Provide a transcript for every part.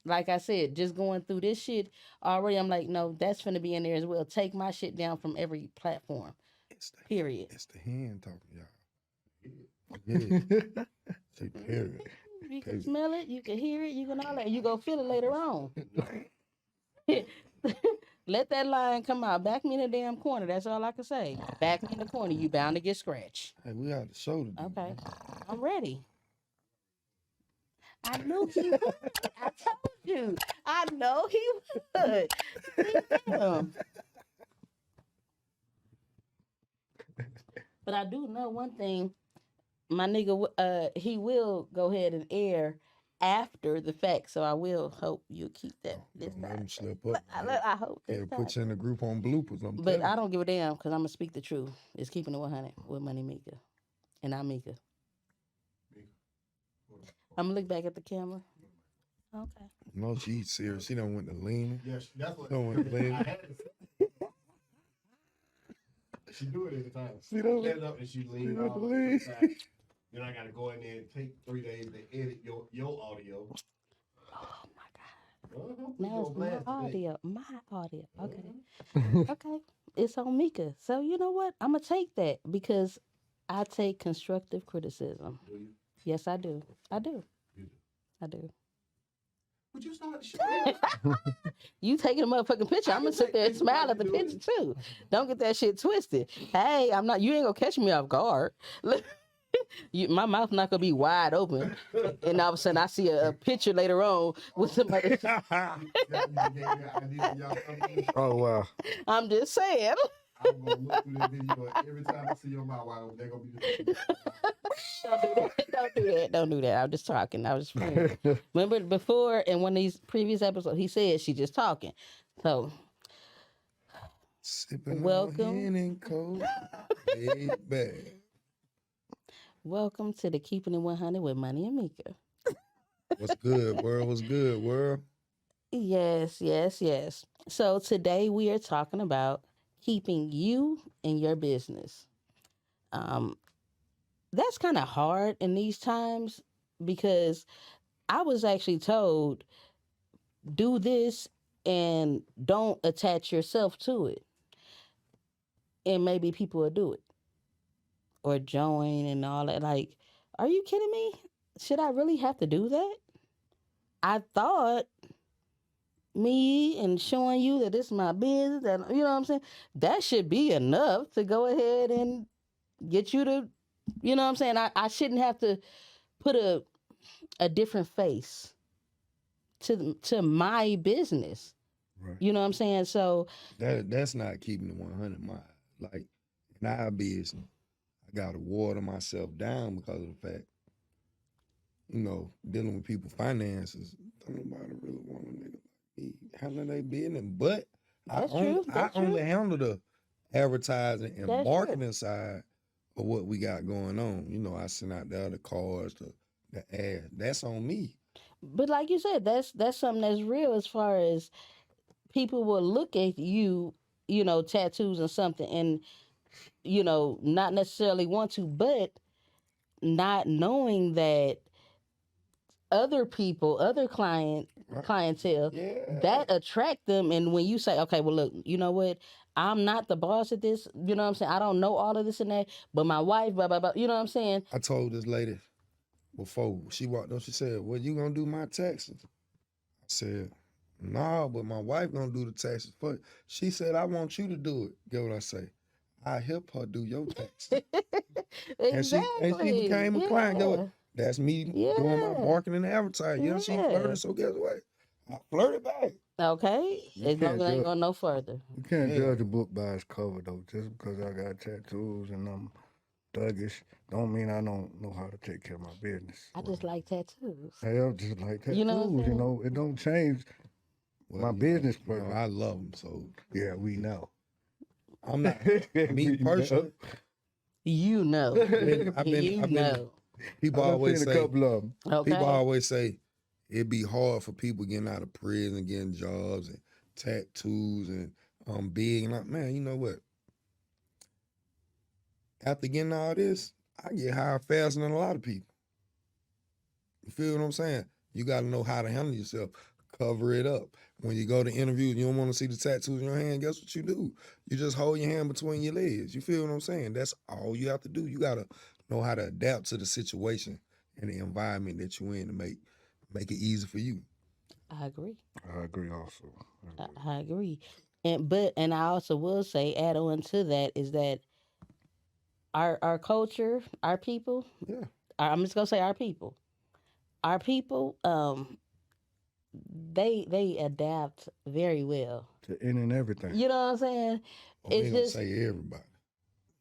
like I said, just going through this shit already, I'm like, no, that's finna be in there as well. Take my shit down from every platform. Period. It's the hand talking, y'all. Yeah. Say period. You can smell it, you can hear it, you can all that. You go feel it later on. Let that line come out. Back me in the damn corner. That's all I can say. Back me in the corner. You bound to get scratched. Hey, we got the show to do. Okay. I'm ready. I knew he would. I told you. I know he would. Damn. But I do know one thing. My nigga, he will go ahead and air after the fact. So I will hope you keep that this Don't let time. him slip up. I hope this It'll time. put you in the group on bloopers. But I don't give a damn because I'm gonna speak the truth. It's keeping it 100 with Money Meka, and I'm Meka. I'm gonna look back at the camera. Okay. No, she's serious. She don't want to lean. Yes, that's what. Don't want to lean. She do it every time. She don't. Stand up and she lean don't off lean. the side. Then I gotta go in there and take 3 days to edit your audio. Oh my God. Uh-huh. Now it's my audio. My audio. Okay. Mm-hmm. Okay. It's on Meka. So you know what? I'm gonna take that because I take constructive criticism. Do you? Yes, I do. I do. You do. I do. But you start the show. You taking a motherfucking picture. I'm gonna sit there and smile at the picture too. Don't get that shit twisted. Hey, I'm not. You ain't gonna catch me off guard. My mouth not gonna be wide open, and all of a sudden I see a picture later on with somebody. Oh wow! I'm just saying. I'm gonna look through that video every time I see your mouth. They're gonna be. Don't do that. Don't do that. I'm just talking. I was just playing. Remember before in one of these previous episodes, he said she just talking. So Sipping welcome. on hen and cold, laid back. Welcome to the Keeping It 100 with Money and Meka. What's good, world? What's good, world? Yes, yes, yes. So today we are talking about keeping you in your business. That's kind of hard in these times because I was actually told do this and don't attach yourself to it. And maybe people will do it or join and all that. Like, are you kidding me? Should I really have to do that? I thought me and showing you that this is my business, and you know what I'm saying? That should be enough to go ahead and get you to, you know what I'm saying? I shouldn't have to put a different face to my business. Right. You know what I'm saying? So that's not keeping it 100 miles. Like in our business, I gotta water myself down because of the fact, dealing with people finances. Don't nobody really want a nigga like me handling their business. But That's I true. That's only true. handle the advertising and That's marketing side of what we got going on. I send out the other cards, the ads. That's on me. But like you said, that's something that's real as far as people will look at you, tattoos and something and, not necessarily want to, but not knowing that other people, other clientele, Yeah. that attract them. And when you say, okay, well, look, you know what? I'm not the boss at this. You know what I'm saying? I don't know all of this and that, but my wife, blah, blah, blah. You know what I'm saying? I told this lady before she walked up, she said, well, you gonna do my taxes? I said, nah, but my wife gonna do the taxes for you. She said, I want you to do it. Get what I say? I help her do your taxes. Exactly. and she became a client. Get what? That's me doing my marketing and advertising. She flirted, so guess what? I flirted back. Okay. As long as I ain't going no further. You can't judge a book by its cover, though. Just because I got tattoos and I'm thuggish, don't mean I don't know how to take care of my business. I just like tattoos. Hell, just like tattoos, You know what I'm saying? it don't change my business purpose. I love them, so yeah, we know. I'm not me personally. You know. I've been people always say a couple of them. Okay. People always say it'd be hard for people getting out of prison, getting jobs and tattoos and big. And like, man, you know what? After getting all this, I get higher faster than a lot of people. You feel what I'm saying? You got to know how to handle yourself. cover it up. When you go to interviews, you don't want to see the tattoos in your hand. Guess what you do? You just hold your hand between your legs. You feel what I'm saying? That's all you have to do. You gotta know how to adapt to the situation and the environment that you're in to make it easy for you. I agree. I agree also. I agree. And I also will say, add on to that is that our culture, our people, Yeah. I'm just gonna say our people, they adapt very well. To any and everything. You know what I'm saying? Well, we It's ain't gonna just say everybody.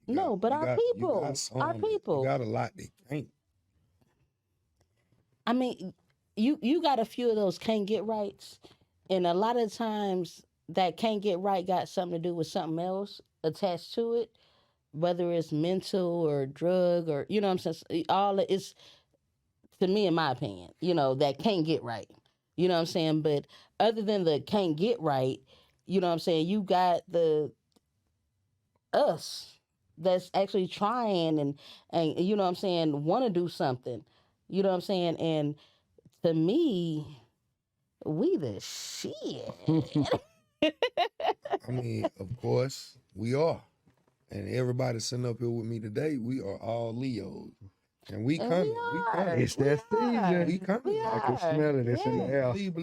no, but our people, our You people. got a lot that can't. I mean, you got a few of those can't get rights, and a lot of times that can't get right got something to do with something else attached to it, whether it's mental or drug or you know what I'm saying. All it's to me, in my opinion, that can't get right. You know what I'm saying. But other than the can't get right, you know what I'm saying. You got the us that's actually trying and you know what I'm saying want to do something. You know what I'm saying. And to me, we the shit. I mean, of course, we are. And everybody sitting up here with me today, we are all Leos. And we And coming. we We are. coming. It's that season. We coming. We I can are. smell it. It's in the Yeah.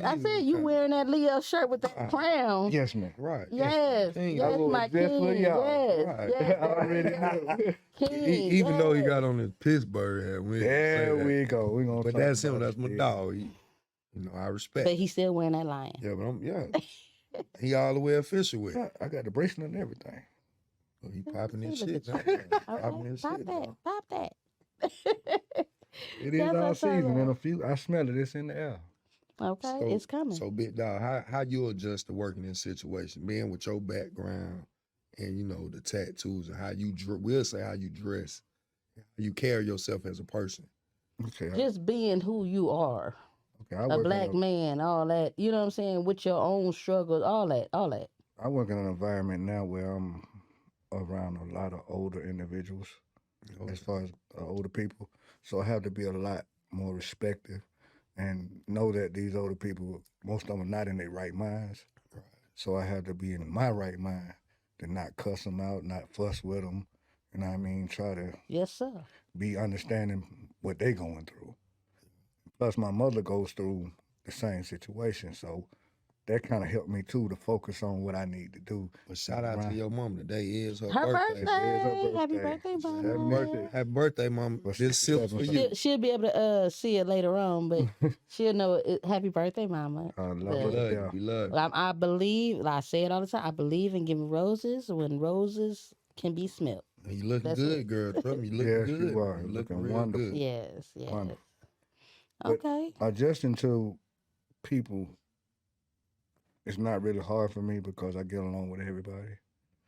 air. I said you wearing that Leo shirt with that Right. crown. Yes, man. Right. Yes, King. yes, I wore my it just for king. y'all. Yes, Right. yes, I already knew. king. Even though he yes. got on his Pittsburgh hat, we ain't gonna say There that. we go. We're gonna But talk that's him. about That's my it. dog. I respect. But he's still wearing that lion. Yeah, but he all the way official with it. Yeah, I got the bracelet and everything. Oh, he popping his Look shit. at Now. you. Popping Okay, his pop shit. that, dog. pop that. It is That's our what's up, season. In man. a few, I smell it. It's in the air. Okay, it's coming. So big dog, how you adjust to working in this situation, being with your background and the tattoos and how you we'll say how you dress, how you carry yourself as a person. Okay. Just being who you are, I a work black in man, all that. You know what I'm saying? With your own struggles, all that. I work in an environment now where I'm around a lot of older individuals, as far as older people. So I have to be a lot more respectful and know that these older people, most of them are not in their right minds. Right. So I have to be in my right mind to not cuss them out, not fuss with them. You know what I mean? Try to Yes, sir. be understanding what they going through. Plus, my mother goes through the same situation, so that kind of helped me too to focus on what I need to do. But shout out to your mom. Today is her Her birthday. birthday. Happy birthday. birthday, Happy mama. birthday. Happy birthday, mom. What's This silk for you. She'll be able to see it later on, but she'll know happy birthday, mama. I love We But- her. love Yeah. you. We love you. I believe, I say it all the time, I believe in giving roses when roses can be smelled. You looking That's good, it. girl. Trust me, you looking Yes, good. you are. You You're looking looking real wonderful. good. Yes, yes. Wonderful. But- Okay. Adjusting to people, it's not really hard for me because I get along with everybody.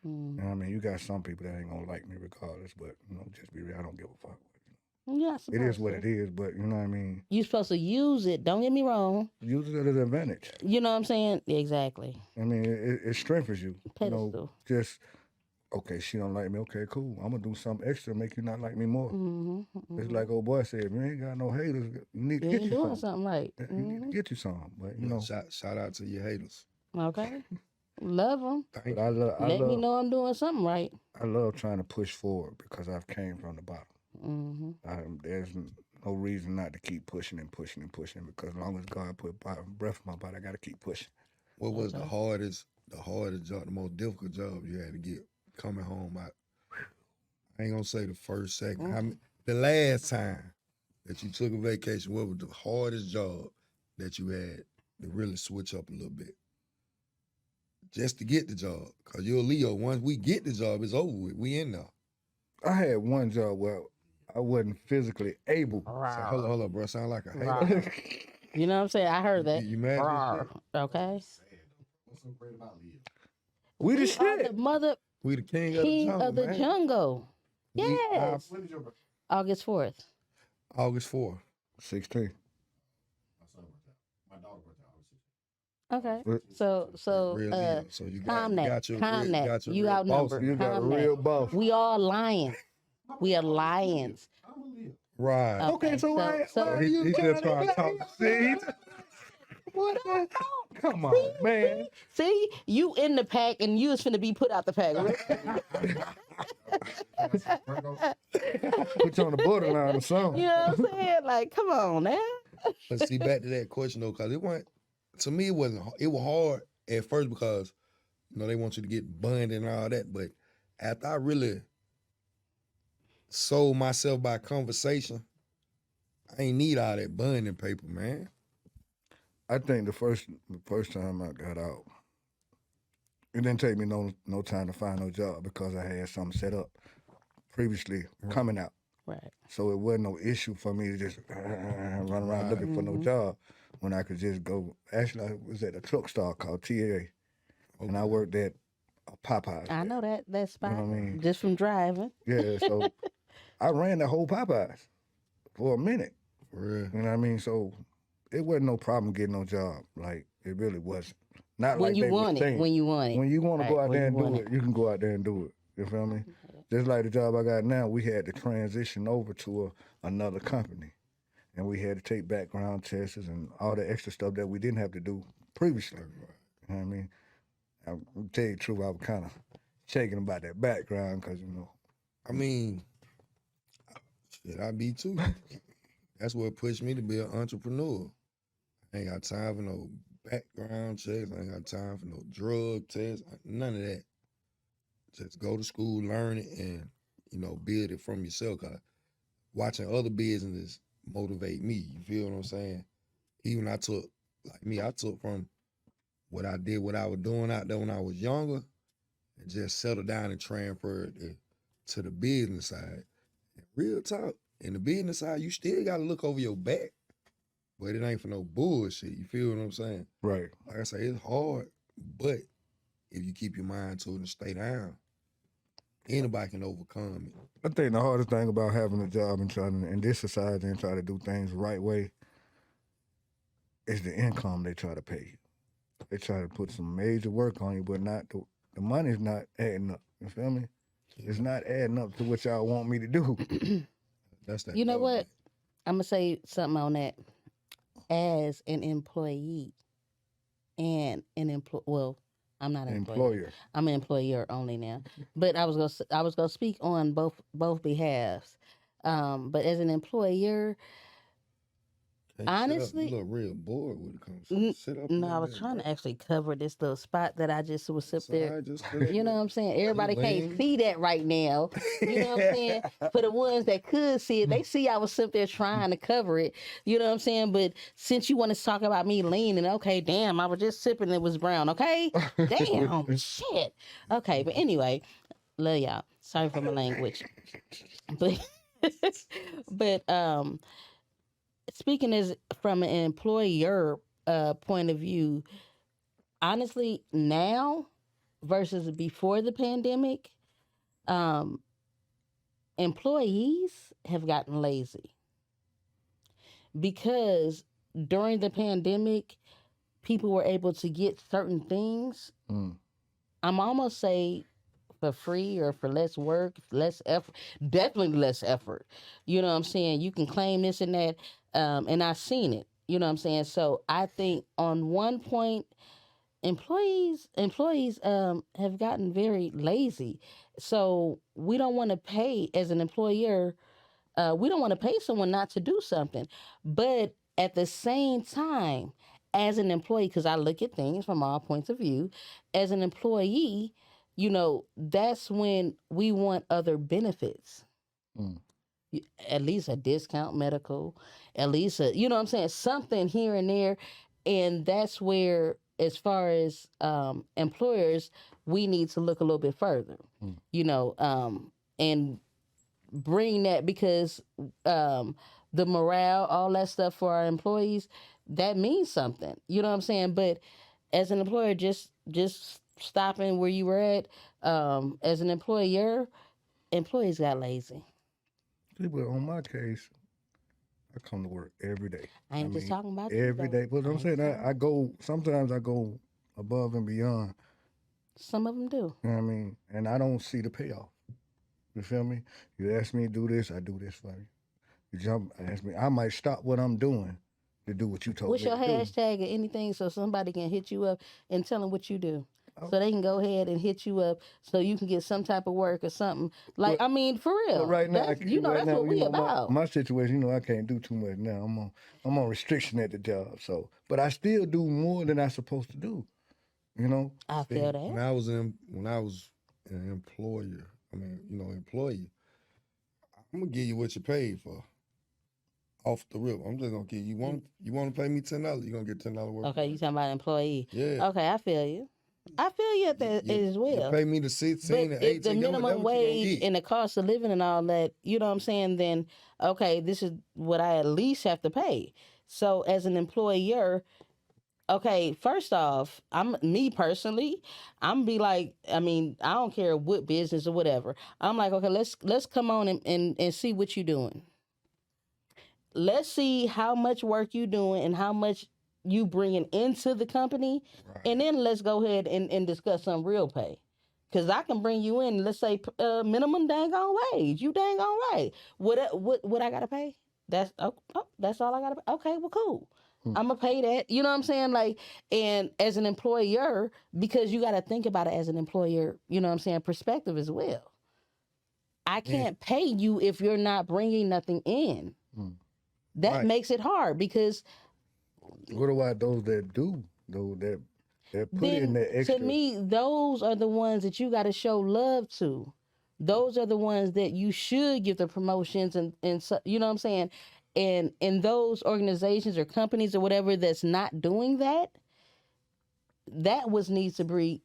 Mm. And I mean, you got some people that ain't gonna like me regardless, but just be real. I don't give a fuck. Yeah, It is what it is, but you know what I mean. You're supposed to use it. Don't get me wrong. Use it as an advantage. You know what I'm saying? Exactly. I mean, it strengthens you. Pedestal. Just okay. She don't like me. Okay, cool. I'm gonna do something extra to make you not like me more. Mm-hmm, It's like old boy said, if you ain't got no haters, you need to You get ain't you doing some. something right. You need to get you some. But you know, Shout out to your haters. Okay. Love them. Thank but I Let me love know I'm doing something right. I love trying to push forward because I've came from the bottom. Mm-hmm. There's no reason not to keep pushing and pushing and pushing because as long as God put breath in my body, I got to keep pushing. What was the hardest job, the most difficult job you had to get coming home? I ain't gonna say the first, second. The last time that you took a vacation, what was the hardest job that you had to really switch up a little bit? Just to get the job. Because you're a Leo. Once we get the job, it's over with. We in there. I had one job where I wasn't physically able. So, hold up, bro. Sound like a hater. Rawr. You know what I'm saying? I heard that. You mad at Rawr. this Okay. What's so great about Leo? We the are shit. the mother We the king of the man. jungle. Yes. When did your birthday? August 4th. August 4th. 16. My son's birthday. My daughter's birthday. Okay. What? So Real Leo. So you calm got, that. got your Calm real, that. got your You real outnumbered. boss. You got a Calm real that. boss. We all lions. We are lions. I'm a Leo. Right. Okay, so why so are he you just trying trying to to talk. See? What? Come on, man. See, you in the pack and you was finna be put out the pack. Put you on the borderline or something. You know what I'm saying? Like, come on now. But see, back to that question though, because it wasn't, to me, it wasn't, it was hard at first because, you know, they want you to get bonded and all that. But after I really sold myself by conversation, I ain't need all that bonding paper, man. I think the first time I got out, it didn't take me no time to find no job because I had something set up previously coming out. Right. So it wasn't no issue for me to just run around looking for no job when I could just go. Actually, I was at a truck stop called TAA, and I worked at Popeyes. I know that spot. You know what I mean? Just from driving. Yeah, so I ran the whole Popeyes for a minute. For real. You know what I mean? So it wasn't no problem getting no job. Like, it really wasn't. Not When like you they want was it. saying. When you want it. When you want to Right, go out when there and you do want it, you can go out there and do it. You feel me? Just like the job I got now, we had to transition over to another company. And we had to take background tests and all the extra stuff that we didn't have to do previously. You know what I mean? I'll tell you the truth, I was kind of shaking about that background because, you know. I mean, shit, I be too. That's what pushed me to be an entrepreneur. I ain't got time for no background checks. I ain't got time for no drug tests. None of that. Just go to school, learn it, and, you know, build it from yourself. 'Cause watching other businesses motivate me. You feel what I'm saying? Even I took from what I did, what I was doing out there when I was younger, and just settled down and transferred to the business side. And real talk, in the business side, you still got to look over your back, but it ain't for no bullshit. You feel what I'm saying? Right. Like I say, it's hard, but if you keep your mind to it and stay down, anybody can overcome it. I think the hardest thing about having a job and trying to, in this society and try to do things the right way is the income they try to pay you. They try to put some major work on you, but not the money's not adding up. You feel me? It's not adding up to what y'all want me to do. That's that. You know what? government. I'm gonna say something on that. As an employee and an well, I'm not an employee. Employer. I'm an employer only now. But I was gonna speak on both behalves. But as an employer, Hey, honestly, you look real bored when it comes N- to sit up. no, I was trying to actually cover this little spot that I just was up there. Just You know what I'm saying? Everybody can't lean. see that right now. You know what I'm saying? For the ones that could see it, they see I was sitting there trying to cover it. You know what I'm saying? But since you want to talk about me leaning, okay, damn, I was just sipping, it was brown, okay? Damn, shit. Okay, but anyway, love y'all. Sorry for my language. But but speaking as from an employer point of view, honestly, now versus before the pandemic, um, employees have gotten lazy because during the pandemic, people were able to get certain things. I'm almost say for free or for less work, less effort, definitely less effort. You know what I'm saying? You can claim this and that, and I've seen it. You know what I'm saying? So I think on one point, employees have gotten very lazy. So we don't want to pay as an employer. We don't want to pay someone not to do something, but at the same time, as an employee, because I look at things from all points of view, as an employee, you know, that's when we want other benefits. At least a discount medical, at least you know what I'm saying, something here and there. And that's where, as far as employers, we need to look a little bit further, you know, and bring that, because the morale, all that stuff for our employees, that means something. You know what I'm saying? But as an employer, just stopping where you were at, as an employer, employees got lazy. See, but on my case, I come to work every day. I ain't just talking about you, every though. day. But I'm saying sometimes I go above and beyond. Some of them do. You know what I mean? And I don't see the payoff. You feel me? You ask me to do this, I do this for you. You ask me, I might stop what I'm doing to do what you told What's me your to do. hashtag or anything so somebody can hit you up and tell them what you do? Oh. So they can go ahead and hit you up so you can get some type of work or something. Like, Well, I mean, for real. Well, right now, That's, that's what we about. my situation, I can't do too much now. I'm on restriction at the job. So, but I still do more than I'm supposed to do. You know. I See, feel that. when I was an employer, employee, I'm gonna give you what you paid for. Off the rip, I'm just gonna give you one. You want to pay me $10? You're gonna get $10 worth. Okay, you talking about employee. Yeah. Okay, I feel you. I feel you at that as well. You pay me the 16 But and if the 18. minimum wage and the cost of living and all that, you know what I'm saying, then okay, this is what I at least have to pay. So as an employer, okay, first off, me personally, I'm be like, I mean, I don't care what business or whatever. I'm like, okay, let's come on and see what you're doing. Let's see how much work you doing and how much you bringing into the company, Right. and then let's go ahead and discuss some real pay. Cause I can bring you in, let's say minimum dang on wage. You dang on right. What I gotta pay? That's that's all I gotta pay. Okay, well cool. I'm gonna pay that. You know what I'm saying? Like, and as an employer, because you gotta think about it as an employer. You know what I'm saying? Perspective as well. I can't pay you if you're not bringing nothing in. That Right. makes it hard because What about those that do? Those that put in then that extra. to me, those are the ones that you got to show love to. Those are the ones that you should give the promotions and so, you know what I'm saying? And in those organizations or companies or whatever that's not doing that, that was needs to be,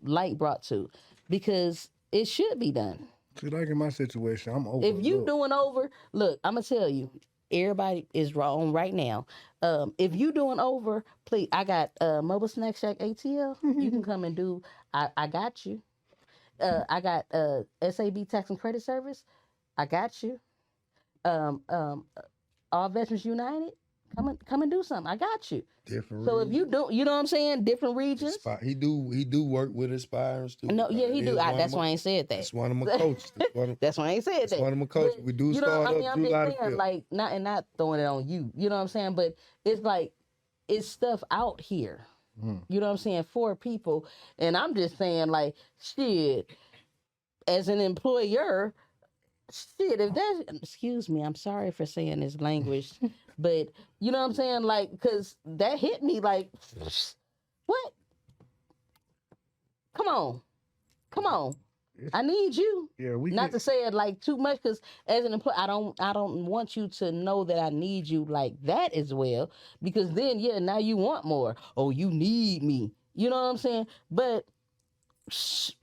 light brought to, because it should be done. See, like in my situation, I'm over. If you doing over, look, I'm gonna tell you, everybody is wrong right now. If you doing over, please, I got Mobile Snack Shack ATL. You can come and do. I got you. I got SAB Tax and Credit Service. I got you. All Veterans United. Come and do something. I got you. Different. So if you do, you know what I'm saying, different regions. He do work with Aspirants too. No, yeah, he do. That's why I ain't said that. That's one of my coaches. That's why I ain't said that. That's one of my coaches. We do start up I'm July just saying, the 5th. like, not throwing it on you. You know what I'm saying? But it's like, it's stuff out here. You know what I'm saying, for people. And I'm just saying, like, shit, as an employer, shit, if that, excuse me, I'm sorry for saying this language, but you know what I'm saying? Like, because that hit me like, what? Come on. I need you. Yeah, we Not to say it like too much, because as an employee, I don't want you to know that I need you like that as well, because then now you want more. Oh, you need me. You know what I'm saying? But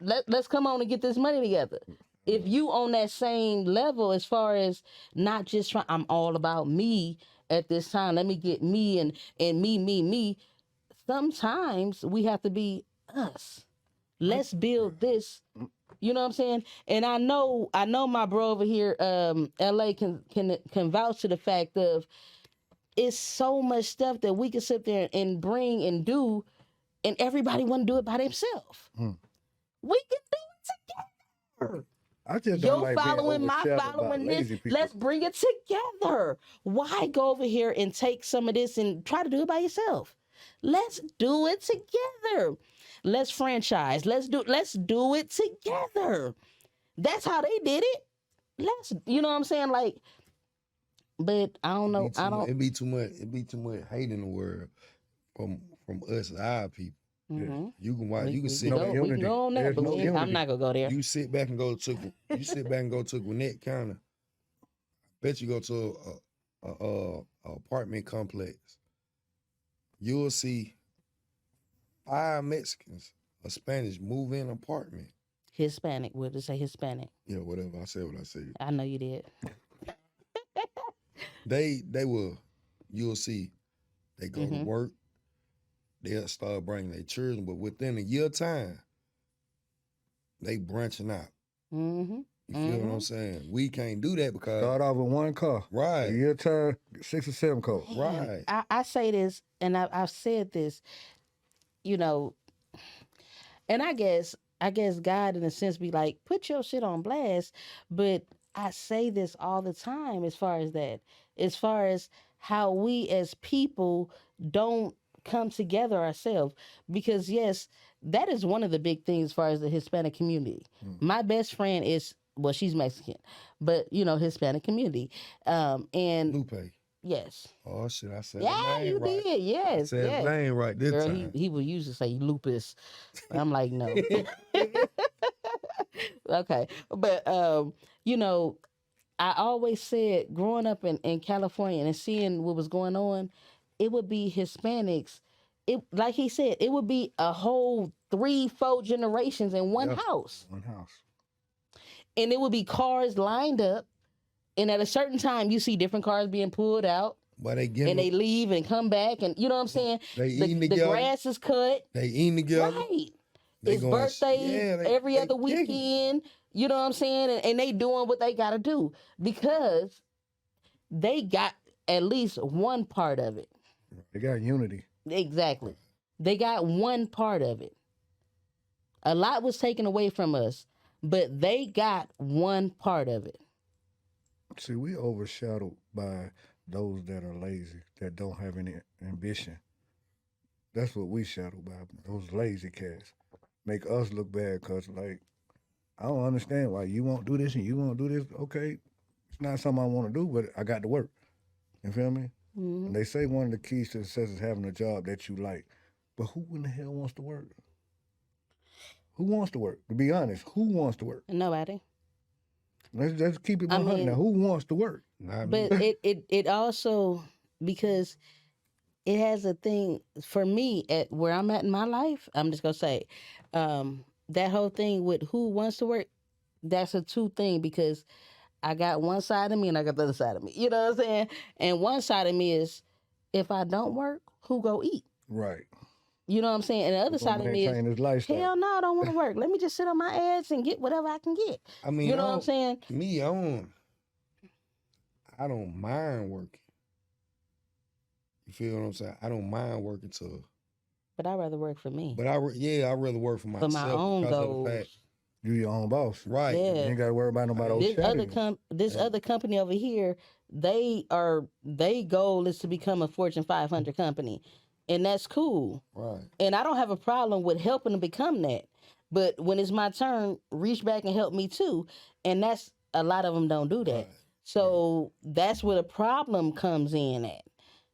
let's come on and get this money together. If you on that same level as far as not just trying, I'm all about me at this time. Let me get me and me. Sometimes we have to be us. Let's build this. You know what I'm saying? And I know my bro over here, LA can vouch to the fact of it's so much stuff that we can sit there and bring and do, and everybody want to do it by themselves. We can do it together. I just don't Your like following, being my overshadowed by following lazy this. people. Let's bring it together. Why go over here and take some of this and try to do it by yourself? Let's do it together. Let's franchise. Let's do it together. That's how they did it. You know what I'm saying? Like, but I don't know. It be too much hate in the world from us, our people. Mm-hmm. You can watch. You can sit. no back. We can unity. go on that, There's but no I'm unity. not gonna go there. You sit back and go to Gwinnett County. Bet you go to a apartment complex. You'll see 5 Mexicans, a Spanish move in apartment. Hispanic. We'll just say Hispanic. Yeah, whatever. I said what I said. I know you did. They will. You'll see. They go to work. They'll start bringing their children, but within a year time, they branching out. Mm-hmm. You feel what I'm saying? We can't do that because Start off with one car. right, A year time, 6 or 7 cars. right. I say this, and I've said this, and I guess God in a sense be like, put your shit on blast, but I say this all the time as far as that, as far as how we as people don't come together ourselves. Because, yes, that is one of the big things as far as the Hispanic community. My best friend is, well, she's Mexican, but, Hispanic community. And Lupe. yes. Oh shit, I said his Yeah, name you right. did. I Yes, said his yes. name right this Girl, time. he would usually say lupus. I'm like, no. Okay. But you know, I always said growing up in California and seeing what was going on, it would be Hispanics. It, like he said, it would be a whole 3, 4 generations in one Yeah. house. One house. And it would be cars lined up. And at a certain time you see different cars being pulled out. But they And getting they leave and come back, and you know what I'm saying? they The eating together. grass is cut. They eating together. Right. They It's going birthdays yeah, every they other kicking. weekend. You know what I'm saying? And they doing what they gotta do because they got at least one part of it. They got unity. Exactly. They got one part of it. A lot was taken away from us, but they got one part of it. See, we overshadowed by those that are lazy, that don't have any ambition. That's what we shadowed by. Those lazy cats make us look bad because, like, I don't understand why you won't do this and you won't do this. Okay, it's not something I want to do, but I got to work. You feel me? Mhm. And they say one of the keys to success is having a job that you like. But who in the hell wants to work? Who wants to work? To be honest, who wants to work? Nobody. Let's keep it I 100 now. mean, Who wants to work? Not but me. it also, because it has a thing for me at where I'm at in my life. I'm just gonna say, that whole thing with who wants to work. That's a two thing because I got one side of me and I got the other side of me. You know what I'm saying? And one side of me is, if I don't work, who go eat? Right. You know what I'm saying? And the other Who's gonna side of me is, maintain this lifestyle? hell no, I don't want to work. Let me just sit on my ass and get whatever I can get. I mean, You know what I'm saying? Me, I don't mind working. You feel what I'm saying? I don't mind working too. But I'd rather work for me. But I'd rather work for For myself my own because goals. of the fact. You your own boss. Right. Yeah. You ain't got to worry about nobody else. This Yeah. other company over here, they goal is to become a Fortune 500 company, and that's cool. Right. And I don't have a problem with helping them become that. But when it's my turn, reach back and help me too. And that's a lot of them don't do that. Right. So that's where the problem comes in at.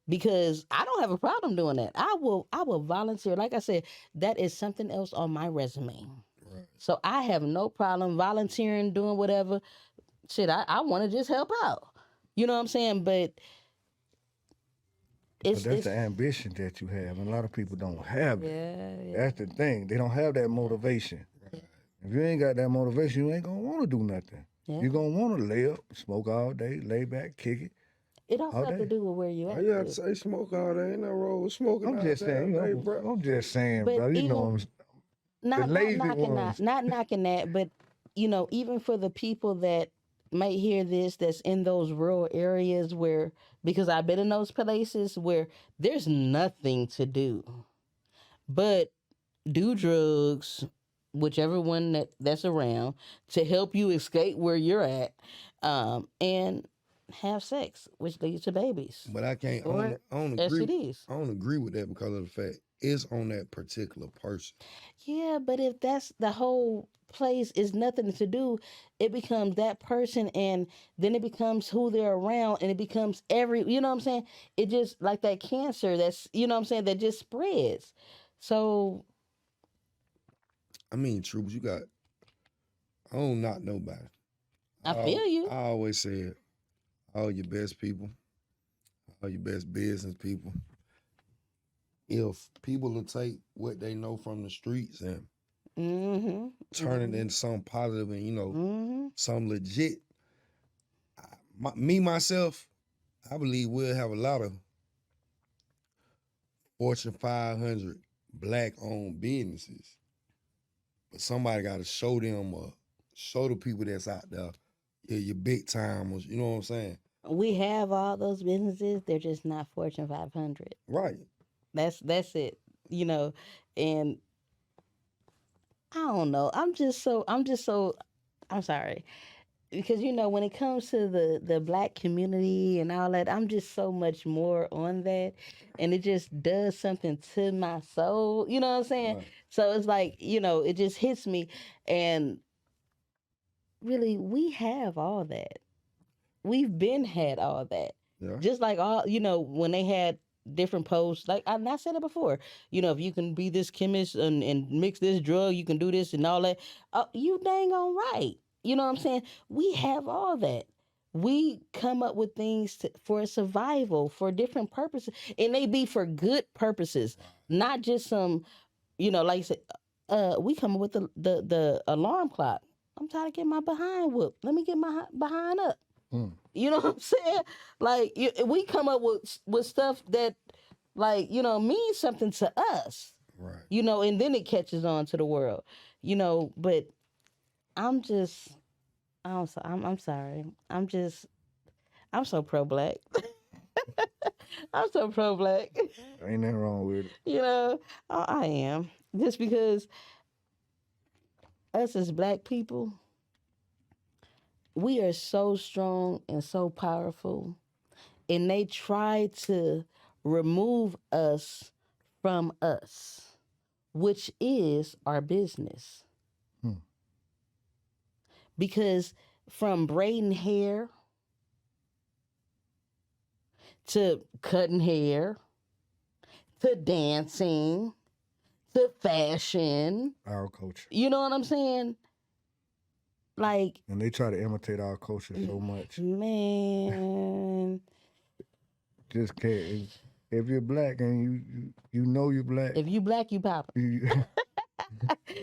Because I don't have a problem doing that. I will volunteer. Like I said, that is something else on my resume. Right. So I have no problem volunteering, doing whatever. Shit, I want to just help out. You know what I'm saying? But But that's the ambition that you have, and a lot of people don't have it. yeah. That's the thing. They don't have that motivation. Yeah. If you ain't got that motivation, you ain't gonna want to do nothing. Yeah. You're gonna want to lay up, smoke all day, lay back, kick it. It also all have to day. do with where you Oh, at. you have too. to say smoke all day. Ain't no wrong with smoking I'm all just day, saying, all day, bro. I'm just saying, But bro. You know, even- I'm, Not lazy knocking ones. that, not knocking that, but even for the people that might hear this, that's in those rural areas where, because I've been in those places where there's nothing to do but do drugs, whichever one that's around, to help you escape where you're at, and have sex, which leads to babies But I can't. I or don't agree. STDs. I don't agree with that because of the fact it's on that particular person. Yeah, but if that's the whole place is nothing to do, it becomes that person, and then it becomes who they're around, and it becomes you know what I'm saying? It just like that cancer that's, you know what I'm saying, that just spreads. So I mean, true, but you got. I don't knock nobody. I feel you. I always said, all your best people, all your best business people. If people will take what they know from the streets and Mm-hmm. turn it into something positive and Mm-hmm. something legit, myself, I believe we'll have a lot of Fortune 500 black-owned businesses. But somebody got to show them or show the people that's out there, your big timers, you know what I'm saying? We have all those businesses, they're just not Fortune 500. Right. That's it. And I don't know. I'm sorry. because when it comes to the black community and all that, I'm just so much more on that, and it just does something to my soul. You know what I'm saying? Right. So it's like it just hits me, and really, we have all that. We've been had all that. Yeah. Just like all when they had different posts, like I said it before. If you can be this chemist and mix this drug, you can do this and all that. You dang on right. You know what I'm saying? We have all that. We come up with things for survival, for different purposes, and they be for good purposes, not just some. Like you said, we come up with the alarm clock. I'm tired of getting my behind whooped. Let me get my behind up. Mm. You know what I'm saying? Like we come up with stuff that means something to us. Right. And then it catches on to the world. But I'm just I'm sorry. I'm so pro black. I'm so pro black. Ain't nothing wrong with it. I am. Just because us as black people, we are so strong and so powerful, and they try to remove us from us, which is our business. Hmm. Because from braiding hair to cutting hair to dancing to fashion, Our culture. you know what I'm saying? Like, And they try to imitate our culture so much. man, Just can't. If you're black and you know you're black, if you black, you poppin'. you,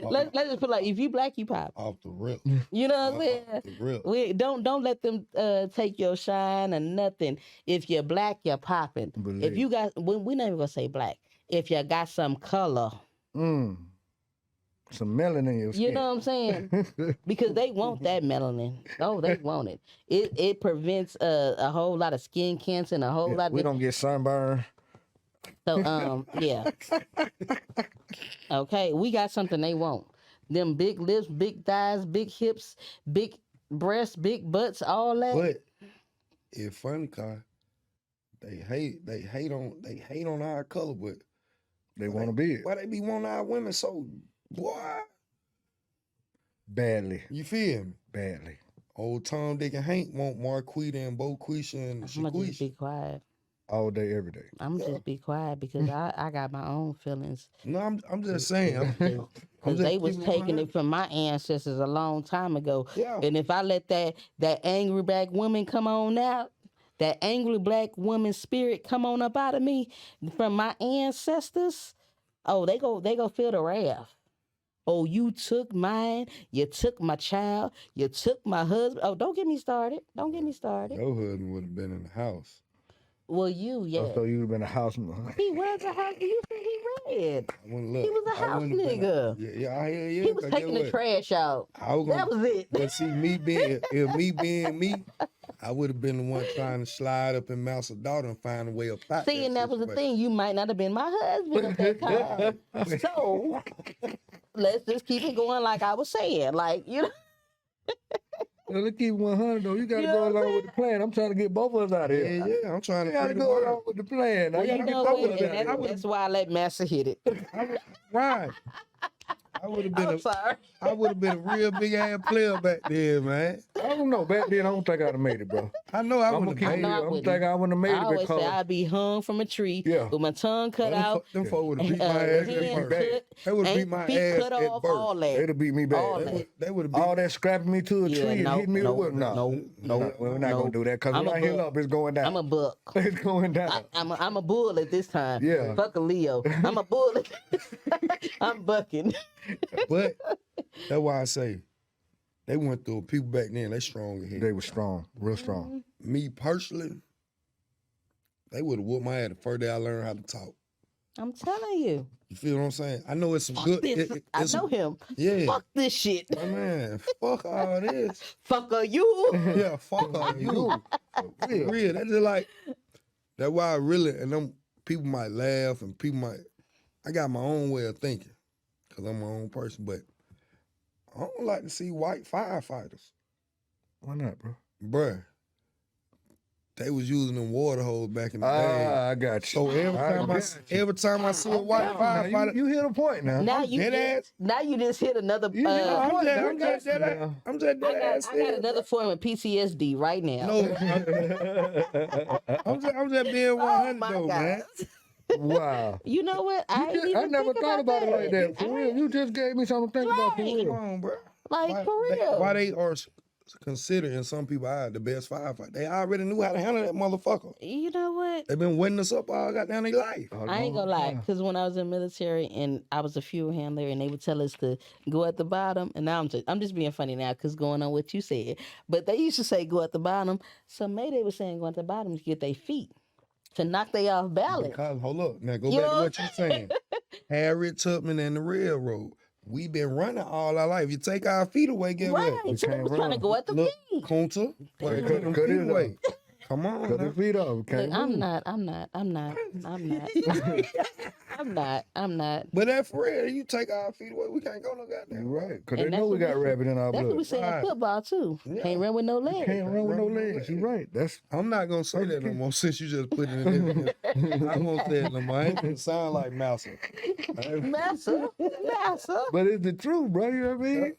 Let's just put like, if you black, you pop. Off the rip. You know what I'm Off saying? the rip. We don't let them take your shine or nothing. If you're black, you're popping. If Believe. you got, we're not even gonna say black. If you got some color, some melanin in your skin. you know what I'm saying? Because they want that melanin. Oh, they want it. It prevents a whole lot of skin cancer and a whole lot. We don't get sunburn. So yeah. Okay, we got something they want. Them big lips, big thighs, big hips, big breasts, big butts, all that. But it's funny, cause they hate on our color, but They want to be it why they be wanting our women so, boy? badly. You feel me? Badly. Old Tom, Dick, and Hank want Marquita and Boquisha and I'm gonna just be Shaquisha. quiet. All day, every day. I'm gonna just be quiet because I got my own feelings. No, I'm just saying. Because they was taking it from my ancestors a long time ago. Yeah. And if I let that angry black woman come on out, that angry black woman spirit come on up out of me from my ancestors, oh, they go feel the wrath. Oh, you took mine, you took my child, you took my husband. Oh, don't get me started. Don't get me started. Your husband would have been in the house. Well, yeah. So you'd have been a house. He was a house. You said he read. I wouldn't look. He was a I house wouldn't have been nigga. yeah, I hear you. He was taking the trash out. That was it. But see, me being me, I would have been the one trying to slide up in Mouse's daughter and find a way up out. See, and that was the thing. You might not have been my husband at that time. So let's just keep it going, like I was saying. Like, Well, let's keep 100 though. You gotta You go know what I'm along with the plan. I'm trying to get both of us out of here. Yeah, I'm trying You to gotta go along with the plan. I well, gotta you get know both what? of us out of And here. that's why I let Master hit it. Right. I would have been I'm sorry. I would have been a real big ass player back then, man. I don't know. Back then, I don't think I'd have made it, bro. I know I I'm would gonna have keep made it. I it. I don't wouldn't. think I wouldn't have made I it always say because I'd be hung from a tree Yeah. with my tongue cut out. Them folk would have beat my uh, ass hand at birth. cut, They would have beat my feet ass cut at off, birth. all they'd that. have beat me All bad. that. They would have beat All that scrapping me to a Yeah, tree and no, hitting me no, with what? no, we're not no. gonna do that because I'm when a I heal buck. up, it's going down. I'm a buck. It's going down. I'm a bull at this time. Yeah. Fuck a Leo. I'm a bull. I'm bucking. But that's why I say they went through people back then, they strong as hell. They were strong, real strong. Me personally, they would have whooped my ass the first day I learned how to talk. I'm telling you. You feel what I'm saying? I know it's some Fuck good. this. I it's know him. Yeah. Fuck this shit. Oh, man, fuck all this. Fuck are you? Yeah, fuck all you. For real. That's just like, that's why I really, and them people might laugh and people might, I got my own way of thinking because I'm my own person, but I don't like to see white firefighters. Why not, bro? Bruh, they was using them water hose back in the day. I got you. So every time I see a white Now, firefighter, you hit a point now. Now you dead just, now you just hit another. You hit a point, I'm bro. just dead ass. I'm just dead ass. I got another form of PTSD right now. No, I'm just being 100 my though, God. man. Wow. You know what? I ain't even I never think thought about it like that. For I real. ain't- You just gave me something to think about for Right. Come real. on, bro. Like, for real. Why they are considering some people are the best firefighter? They already knew how to handle that motherfucker. You know what? They've been wetting us up all goddamn their life. I ain't gonna lie, because when I was in the military and I was a fuel handler and they would tell us to go at the bottom, and now I'm just being funny now because going on what you said, but they used to say go at the bottom. So maybe they were saying go at the bottom to get their feet, to knock they off balance. Because, hold up. Now go You back to know what you're saying. Harriet Tubman and the railroad. We been running all our life. You take our feet away, get Right, what? so they can't was trying to run. go at the Look, feet. Kunta. Why Damn. cut them Cut feet it away? Come on. Cut now. the feet off. Look, Can't I'm move. not. I'm not. But that for real, you take our feet away, we can't go no You goddamn. right. Because And they that's know we what got we- rabbit in our That's what we blood. say in Right. football too. Yeah. Can't run with no legs. Can't run with no Run with no legs. You're legs. right. That's I'm not gonna say that no more since you just put it in there. I won't say it no more. I ain't gonna sound like Mouser. Massa. but it's the truth, bro. You know what I mean?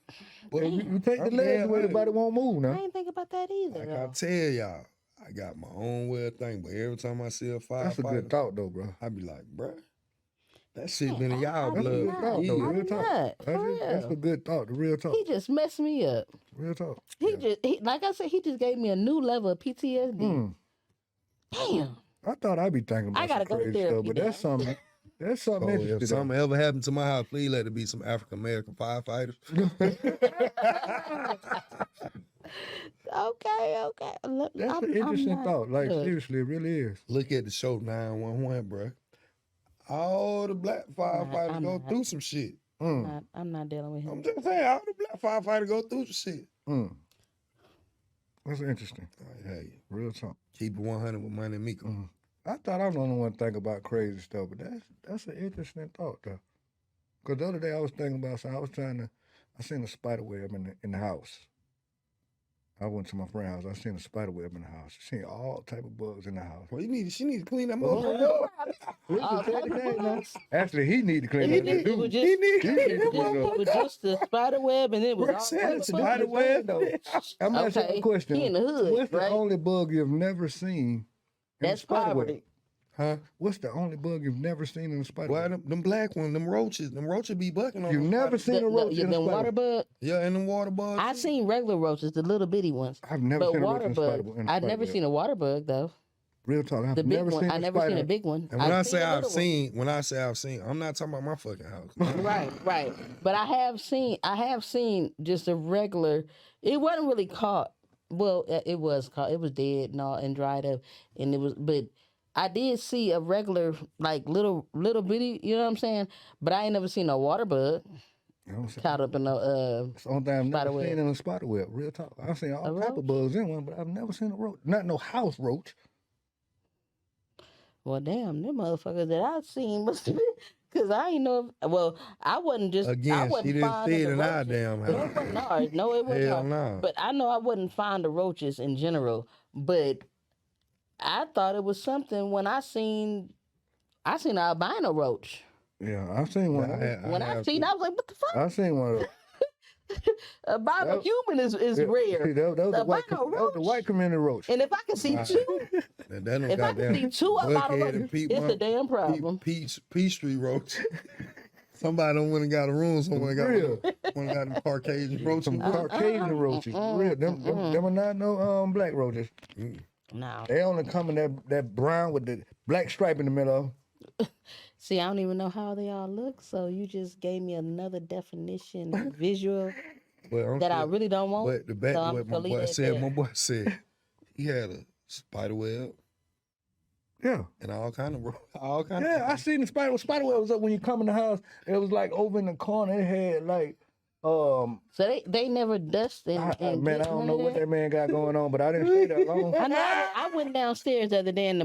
But You take the I'm legs dead away, the honest. body won't move I now. ain't think about that either. like I though. tell y'all, I got my own way of thinking, but every time I see a That's a good firefighter, thought, though, bro. I be like, bruh, that shit Man, been in y'all I That's a did good blood. not. thought, Yeah. though. I Real did talk. not. For That's a real. good thought. The real talk. He just messed me up. Real talk. Like I said, he just gave me a new level of PTSD. Mm. Damn. I thought I'd be thinking about I gotta some go to crazy stuff, therapy but now. that's something. That's something So if interesting. something ever happened to my house, please let it be some African American firefighters. Okay. Look, That's I'm an interesting not- thought. Like look, seriously, it really is. Look at the show 911, bruh. All the black firefighters I'm go not. through some shit. Mm. I'm not dealing with him. I'm just saying, all the black firefighters go through some shit. Mm. That's interesting. Hey, Real talk. keep it 100 with Money and Meka. Mm. I thought I was the only one thinking about crazy stuff, but that's an interesting thought though. Cause the other day I was thinking about, so I seen a spider web in the house. I went to my friend's house. I seen a spider web in the house. Seen all type of bugs in the house. Well, she needs to clean that Oh, motherfucker up. All Listen, type of take it now. bugs? Actually, he need to clean It that was dude. just, He need to He clean need that to clean it it up. was just the spider web, and it was Bruh all said type it's of a spider bugs. web. though. I'm asking you Okay, a question. he in the hood, What's the right? only bug you've never seen in That's a spider web? poverty. Huh? What's the only bug you've never seen in a spider Well, web? them black ones, them roaches be bucking on You've them never spiders. seen a roach in a Them spider water web? bug. Yeah, and them water bugs. I too. seen regular roaches, the little bitty ones. I've never But seen a roach water in a spider bug, web. in a I've spider never web. seen a water bug though. Real talk. I've The big never one, seen I a never seen spider. a big one. And when I I've say seen a I've little one. seen, when I say I've seen, I'm not talking about my fucking house. Right. But I have seen just a regular. It wasn't really caught. Well, it was caught. It was dead and all and dried up, and it was. But I did see a regular, like little bitty. You know what I'm saying? But I ain't never seen a water bug You know what I'm saying? caught up in a. It's the only thing I've Spider never seen web. in a spider web. Real talk. I've seen all A type of roach? bugs in one, but I've never seen a roach. Not no house roach. Well, damn, them motherfuckers that I seen must have been. Cause I ain't know. Well, I wasn't just. I Again, wasn't she didn't fond see of it the in our roaches. damn No, it house. wasn't ours. No, it wasn't Hell ours. no. But I know I wasn't fond of roaches in general. But I thought it was something when I seen an albino roach. Yeah, I've seen one. When I seen, I was like, "What the fuck? I've seen one of those. Albino That- human is Yeah, rare." See, that was the white, Albino that was the roach? white community roach. And if I can see Right. two, That don't if I can goddamn see two albino buckhead and roaches, peat it's a mon- damn problem. Peach Street roach. Somebody don't went and got a room. Someone got Real. one got them Caucasian roaches. Some Caucasian roaches. Real. Them are not no black roaches. No. They only come in that brown with the black stripe in the middle. See, I don't even know how they all look, so you just gave me another definition, visual, But I'm that I still- really don't want. But the back, So I'm what my gonna leave boy that said, there. my boy said he had a spider web Yeah. and all kind of Yeah, I seen the spider web was up when you come in the house. It was like over in the corner. It had like So they never dust and, man, I get don't none know of what that? that man got going on, but I didn't stay that long. I know. I went downstairs the other day in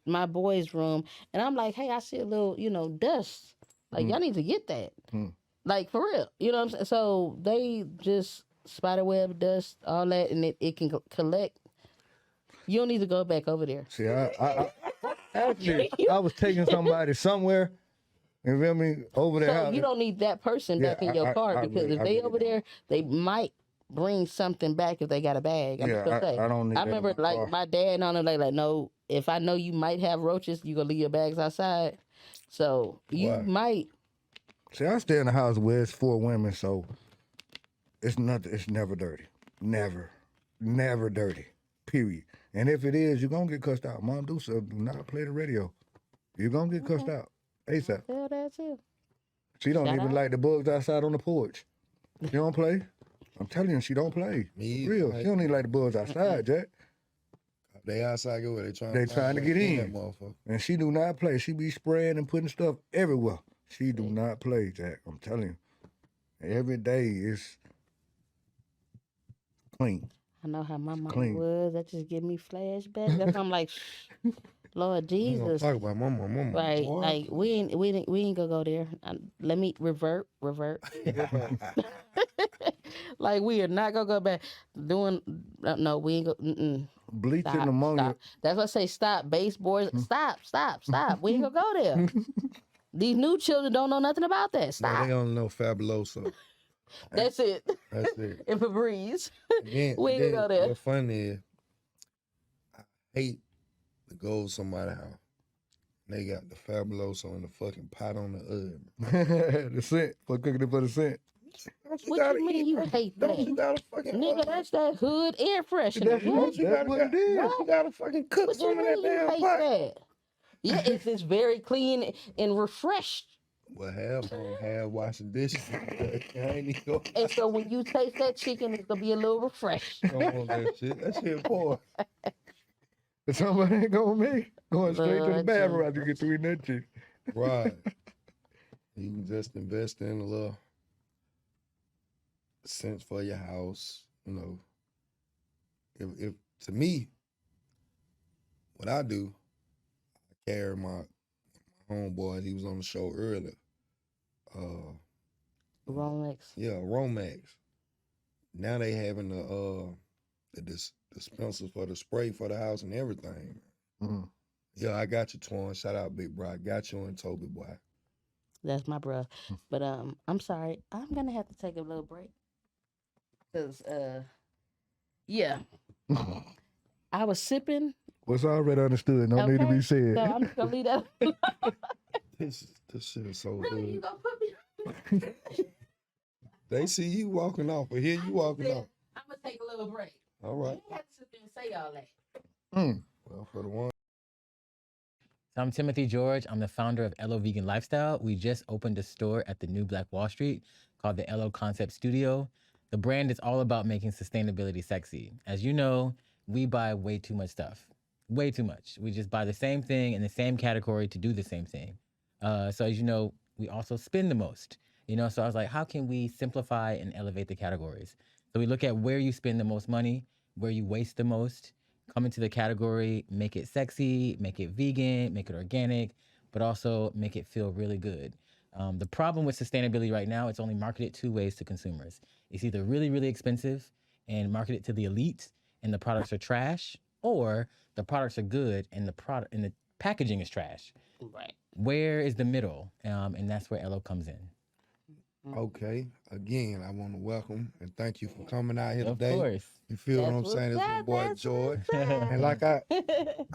my boys' room, and I'm like, hey, I see a little, dust. Like, y'all need to get that. Hmm. Like, for real. You know what I'm saying? So they just spider web dust, all that, and it can collect. You don't need to go back over there. See, I actually I was taking somebody somewhere. You feel me? Over there. So you don't need that person back in your car because if they over there, they might bring something back if they got a bag. I'm just gonna say. I don't need I that in remember my car. my dad on it like, no, if I know you might have roaches, you gonna leave your bags outside. So you Why? might. See, I stay in a house where it's 4 women, so it's never dirty. Never dirty. Period. And if it is, you're gonna get cussed out. Mom, do not play the radio. You're gonna get cussed out. ASAP. Tell that too. She don't Shout even out. like the bugs outside on the porch. She don't play. I'm telling you, she don't play. Me For real. either. She don't even like the bugs outside, Jack. They outside go where they trying. They trying to get in. That motherfucker. And she do not play. She be spraying and putting stuff everywhere. She do not play, Jack. I'm telling you. Every day is clean. I know how my mom clean. was. That just give me flashbacks. That's why I'm like, Lord We ain't gonna Jesus. talk about mama. Right, boy. like we ain't gonna go there. Let me revert. Like we are not gonna go back doing. No, we ain't go. Bleaching Stop, among stop. That's why I say stop. Baseboards. Stop. We ain't gonna go there. These new children don't know nothing about that. No, Stop. they only know Fabuloso. That's it. That's it. If it breeze. Again, We ain't gonna go there. What's funny is, I hate to go to somebody's house. They got the Fabuloso and the fucking pot on the oven. The scent. For cooking it for the scent. Don't What gotta you mean eat you that? hate Don't that? you gotta fucking Nigga, that's that hood air freshener. That's What? Don't you That's gotta, what it is. don't you gotta fucking cook What some you of that mean you damn hate pot? that? Yeah, it's very clean and refreshed. Well, have washing dishes. I ain't even gonna And so when you taste that chicken, it's gonna be a little refreshed. come on that shit. That shit poor. Somebody ain't going me. Going straight to the Lord bathroom after Jesus. you get through eating that shit. Right. You can just invest in a little sense for your house. You know, if to me, what I do, I carry my homeboy. He was on the show earlier. Rolex. Yeah, Romax. Now they having the dispensers for the spray for the house and everything. Mhm. Yeah, I got you, Twan. Shout out, Big Bro. I got you and Toby, boy. That's my bruh. But I'm sorry. I'm gonna have to take a little break. Cause yeah. I was sipping. What's already understood. No need to Okay, be said. So I'm just gonna leave that. This shit is so Really, you good. gonna put me? They see you walking off, but here you walking off. I'm gonna take a little break. All You right. ain't have to sit there and say all that. Well, for the one. So I'm Timothy George. I'm the founder of LO Vegan Lifestyle. We just opened a store at the New Black Wall Street called the LO Concept Studio. The brand is all about making sustainability sexy. As you know, we buy way too much stuff. Way too much. We just buy the same thing in the same category to do the same thing. So as you know, we also spend the most. So I was like, how can we simplify and elevate the categories? So we look at where you spend the most money, where you waste the most, come into the category, make it sexy, make it vegan, make it organic, but also make it feel really good. The problem with sustainability right now, it's only marketed 2 ways to consumers. It's either really, really expensive and marketed to the elite and the products are trash, or the products are good and the packaging is trash. Right. Where is the middle? And that's where LO comes in. Okay. Again, I want to welcome and thank you for coming out here Of today. course. You feel what I'm That's saying? It's what's my up, boy that's George. what's up. And like I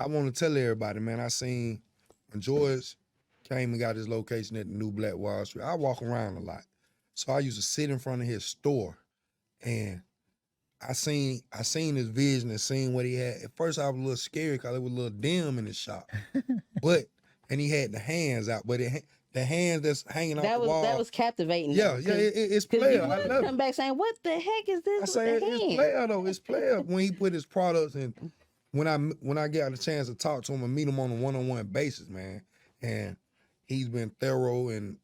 want to tell everybody, man, I seen when George came and got his location at the New Black Wall Street. I walk around a lot. So I used to sit in front of his store and I seen his vision and seen what he had. At first I was a little scared because it was a little dim in his shop. And he had the hands out, but the hands that's hanging off That the wall. was captivating. Yeah, though, it's Cause player. you I would love it. come back saying, "What the heck is this?" I say with the it's hand?" player though. It's player when he put his products in. When I get a chance to talk to him and meet him on a one-on-one basis, man, and he's been thorough and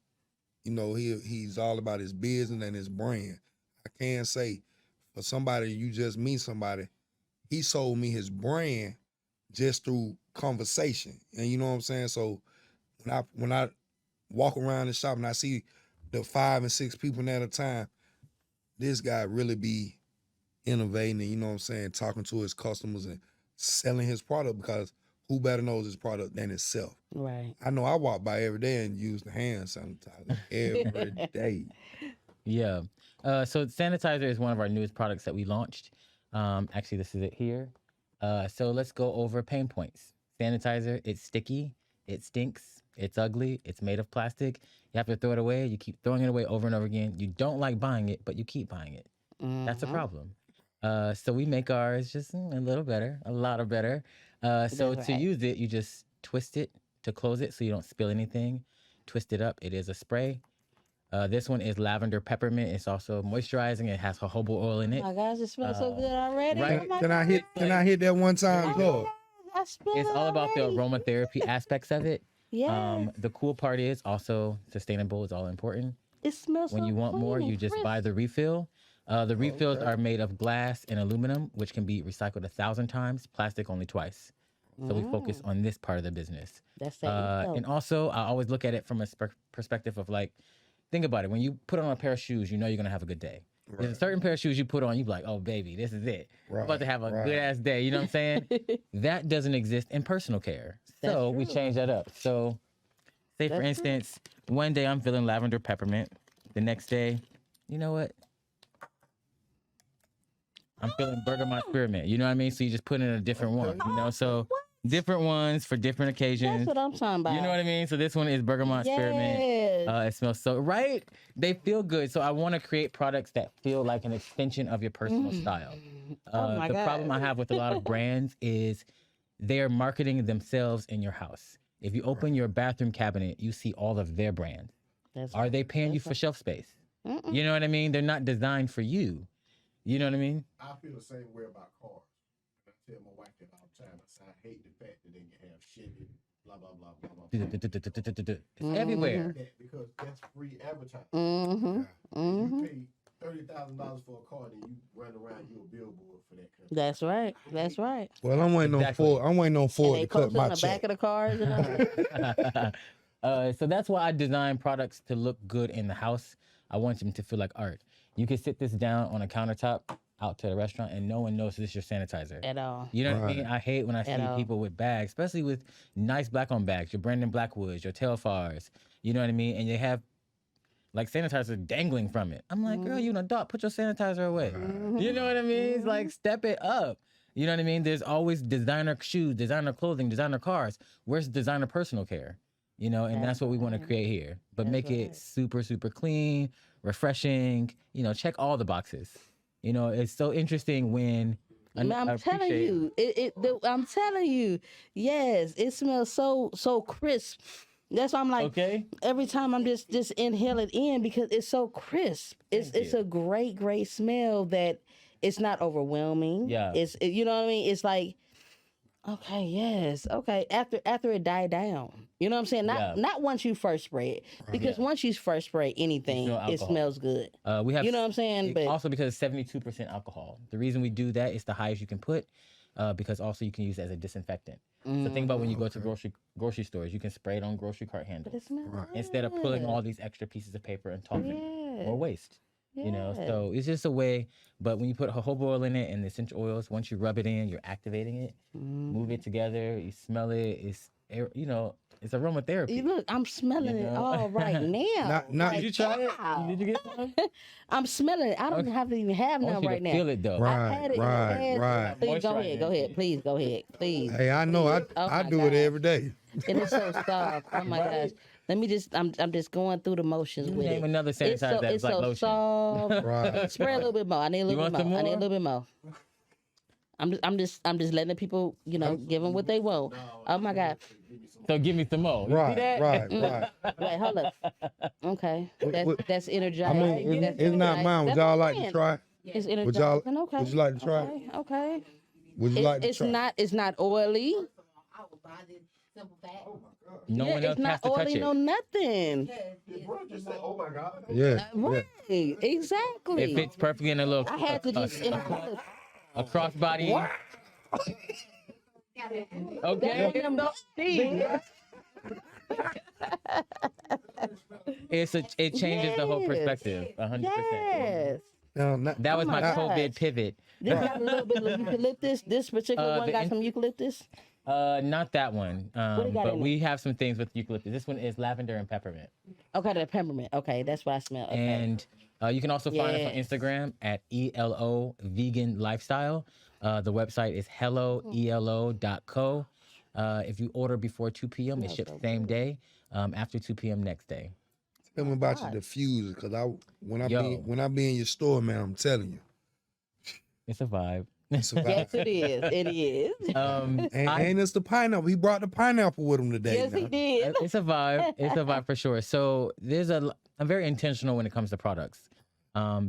he's all about his business and his brand. I can say for somebody you just meet somebody, he sold me his brand just through conversation, and you know what I'm saying. So when I walk around the shop and I see the 5 and 6 people at a time, this guy really be innovating and, you know what I'm saying, talking to his customers and selling his product, because who better knows his product than himself? Right. I know I walk by every day and use the hand sanitizer every day. Yeah. So sanitizer is one of our newest products that we launched. Actually, this is it here. So let's go over pain points. Sanitizer, it's sticky, it stinks, it's ugly, it's made of plastic. You have to throw it away. You keep throwing it away over and over again. You don't like buying it, but you keep buying it. That's a problem. So we make ours just a little better, a lot better. So That's to right. use it, you just twist it to close it so you don't spill anything. Twist it up. It is a spray. This one is lavender peppermint. It's also moisturizing. It has jojoba oil in Oh it. my gosh, it smells so good already. right? Oh my Can I God. hit? Can I hit that one time, There you Lord? go. I smell It's it all about the already. aromatherapy aspects of it. Yeah. The cool part is also sustainable is all important. It smells When so you want clean more, and you just crisp. buy the refill. The refills Okay. are made of glass and aluminum, which can be recycled 1,000 times, plastic only twice. So we focus on this part of the business. That's that And also, I always look at it from a perspective of like, think about it. When you put on a pair of shoes, you know you're going to have a good day. There's a Right. certain pair of shoes you put on, you be like, oh, baby, this is it. I'm about to have a good ass day. You know what I'm saying? That doesn't exist in personal care. That's So we true. change that up. So, say for That's true. instance, one day I'm feeling lavender peppermint. The next day, you know what? I'm feeling bergamot spearmint. You know what I mean? So you just put in a different one, you know? So different ones for different occasions. That's what I'm talking about. You know what I mean? So this one is bergamot spearmint. Yes. It smells so right. They feel good. So I want to create products that feel like an extension of your personal style. Oh my The God. problem I have with a lot of brands is they're marketing themselves in your house. If you open your bathroom cabinet, you see all of their brands. That's Are they paying you for shelf space? You know what I mean? They're not designed for you. You know what I mean? I feel the same way about cars. I tell my wife that all the time. I say, I hate the fact that then you have Chevy, blah, blah, blah, blah, blah. It's everywhere. That because that's free advertising. Mm-hmm. You pay $30,000 for a car, then you run around, you a billboard for that kind of That's right. That's right. Well, I'm waiting Exactly. on Ford. I'm waiting on And Ford they to cut post it my on the back check. of the cars and all. So that's why I design products to look good in the house. I want them to feel like art. You can sit this down on a countertop out to the restaurant and no one knows this is your sanitizer. At all. You know what I Right. mean? I hate when I see all. people with bags, especially with nice black-on bags, your Brandon Blackwoods, your Telfars, you know what I mean? And they have like sanitizer dangling from it. I'm like, girl, you an adult, put your sanitizer away. You know what I mean? It's like, step it up. You know what I mean? There's always designer shoes, designer clothing, designer cars. Where's designer personal care? You know, and that's what we want to create here. But make it super, super clean, refreshing, you know, check all the boxes. You know, it's so interesting when Man, I'm telling you, I'm telling you, yes, it smells so crisp. That's why I'm like, Okay. every time I'm just inhale it in because it's so crisp. It's a great smell that it's not overwhelming. Yeah. You know what I mean? It's like, okay, yes, okay. After it died down, you know what I'm saying? Not once you first spray it, because once you first spray anything, smell it alcohol. smells good. We have, You know what I'm saying? But also because it's 72% alcohol. The reason we do that is the highest you can put, because also you can use it as a disinfectant. So think about when you go to grocery stores, you can spray it on grocery cart handles it smells instead of pulling all these extra pieces of paper and tossing more waste. You know, so it's just a way. But when you put jojoba oil in it and the essential oils, once you rub it in, you're activating it. Move it together. You smell it. It's, you know, it's aromatherapy. Look, I'm smelling You it know? all right now. Not- Did you try it? Wow. Did you get some? I'm smelling it. I don't have to even have I want none you right to now. feel it though. Right. I've had it in the past. Right. Please go Moisturize ahead. it. Go ahead. Please go ahead. Please. Hey, I know. I my do it God. every day. And it's so soft. Oh my gosh. Let me just. I'm just going through the motions with Name it. another It's sanitizer so, that's it's like so lotion. soft. Right. Spray a little bit more. I need a little want bit some more. I need a more? little bit more. I'm just letting the people, you know, give them what they want. Oh my God. So give me some more. You see Right. that? Right. Wait, hold up. Okay. What- That's I energizing. mean, That's it's not energizing. mine. Would That's y'all what like I'm to saying. try? It's Would y'all? energizing. Okay. Would you like to try? Okay. Would you like to It's try? not oily. I would buy this simple fact. No one It's else has not to touch oily, it. no nothing. Your brother just said, "Oh my God." Yeah. Right. Exactly. It fits perfectly in a little I had to just. a crossbody. Okay. It changes the whole Yes. perspective. 100%. Yes. No, not, That was my my gosh. COVID pivot. This got a little bit of eucalyptus. This particular one the got in- some eucalyptus. Not that one. it got But in we have some things with eucalyptus. This one is lavender and peppermint. Okay, the peppermint. Okay, that's what I smell. Okay. And you can also find us on Yes. Instagram at ELO Vegan Lifestyle. The website is helloelo.co. If you order before 2 p.m., it Smells ships so same day. After 2 p.m. next day. tell me about your diffuser, cause when Yo. I be in your store, man, I'm telling you, It's a vibe. it's about. Yes, it is. It is. And it's the pineapple. He brought the pineapple with him today. yes, he now. did. It's a vibe. It's a vibe for sure. So I'm very intentional when it comes to products,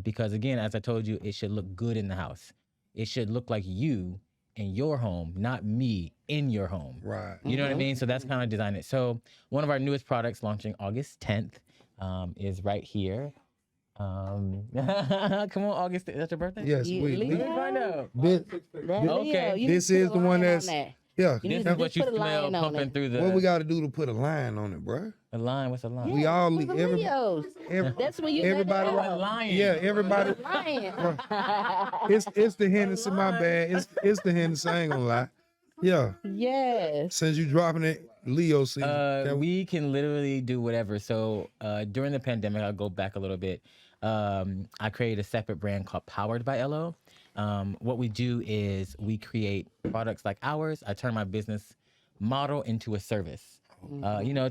because again, as I told you, it should look good in the house. It should look like you in your home, not me in your home. Right. You know what I mean? So that's kind of design it. So one of our newest products launching August 10th is right here. Come on, August. Is that your birthday? Yes, You we. leave Let me find out. This, That Leo, Okay. you This need to is put the a one line on that's- that. yeah. You need This to is what just you put a smell line on pumping it. through the. What we got to do to put a line on it, bro? A line. What's a line? We all Those are Leos. every, That's when you everybody. let it A out. lion. Yeah, everybody. Lion. It's the Hennessy. My bad. It's the Hennessy. I ain't gonna lie. Yeah. Yes. Since you dropping it, Leo season. can We can literally do whatever. So during the pandemic, I'll go back a little bit. I created a separate brand called Powered by LO. What we do is we create products like ours. I turn my business model into a service.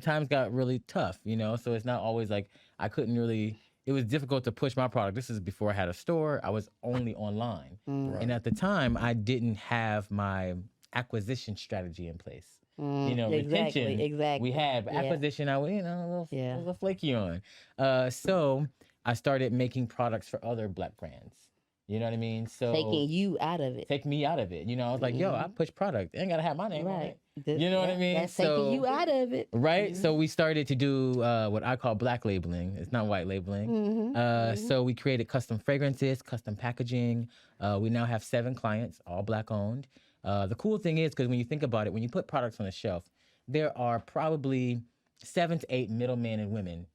Times got really tough, so it's not always like I couldn't really, it was difficult to push my product. This is before I had a store. I was only online. And at the time, I didn't have my acquisition strategy in place. Retention, exactly. we had, but Yeah. acquisition, I was, a Yeah. little flaky on. So I started making products for other Black brands. You know what I mean? So Taking you out of it. take me out of it. I was like, yo, I push product. It ain't gotta have my name on Right. it. You know what I mean? That's taking you out of it. Right? So we started to do what I call black labeling. It's not white labeling. So we created custom fragrances, custom packaging. We now have 7 clients, all Black owned. The cool thing is, because when you think about it, when you put products on the shelf, there are probably 7 to 8 middlemen and women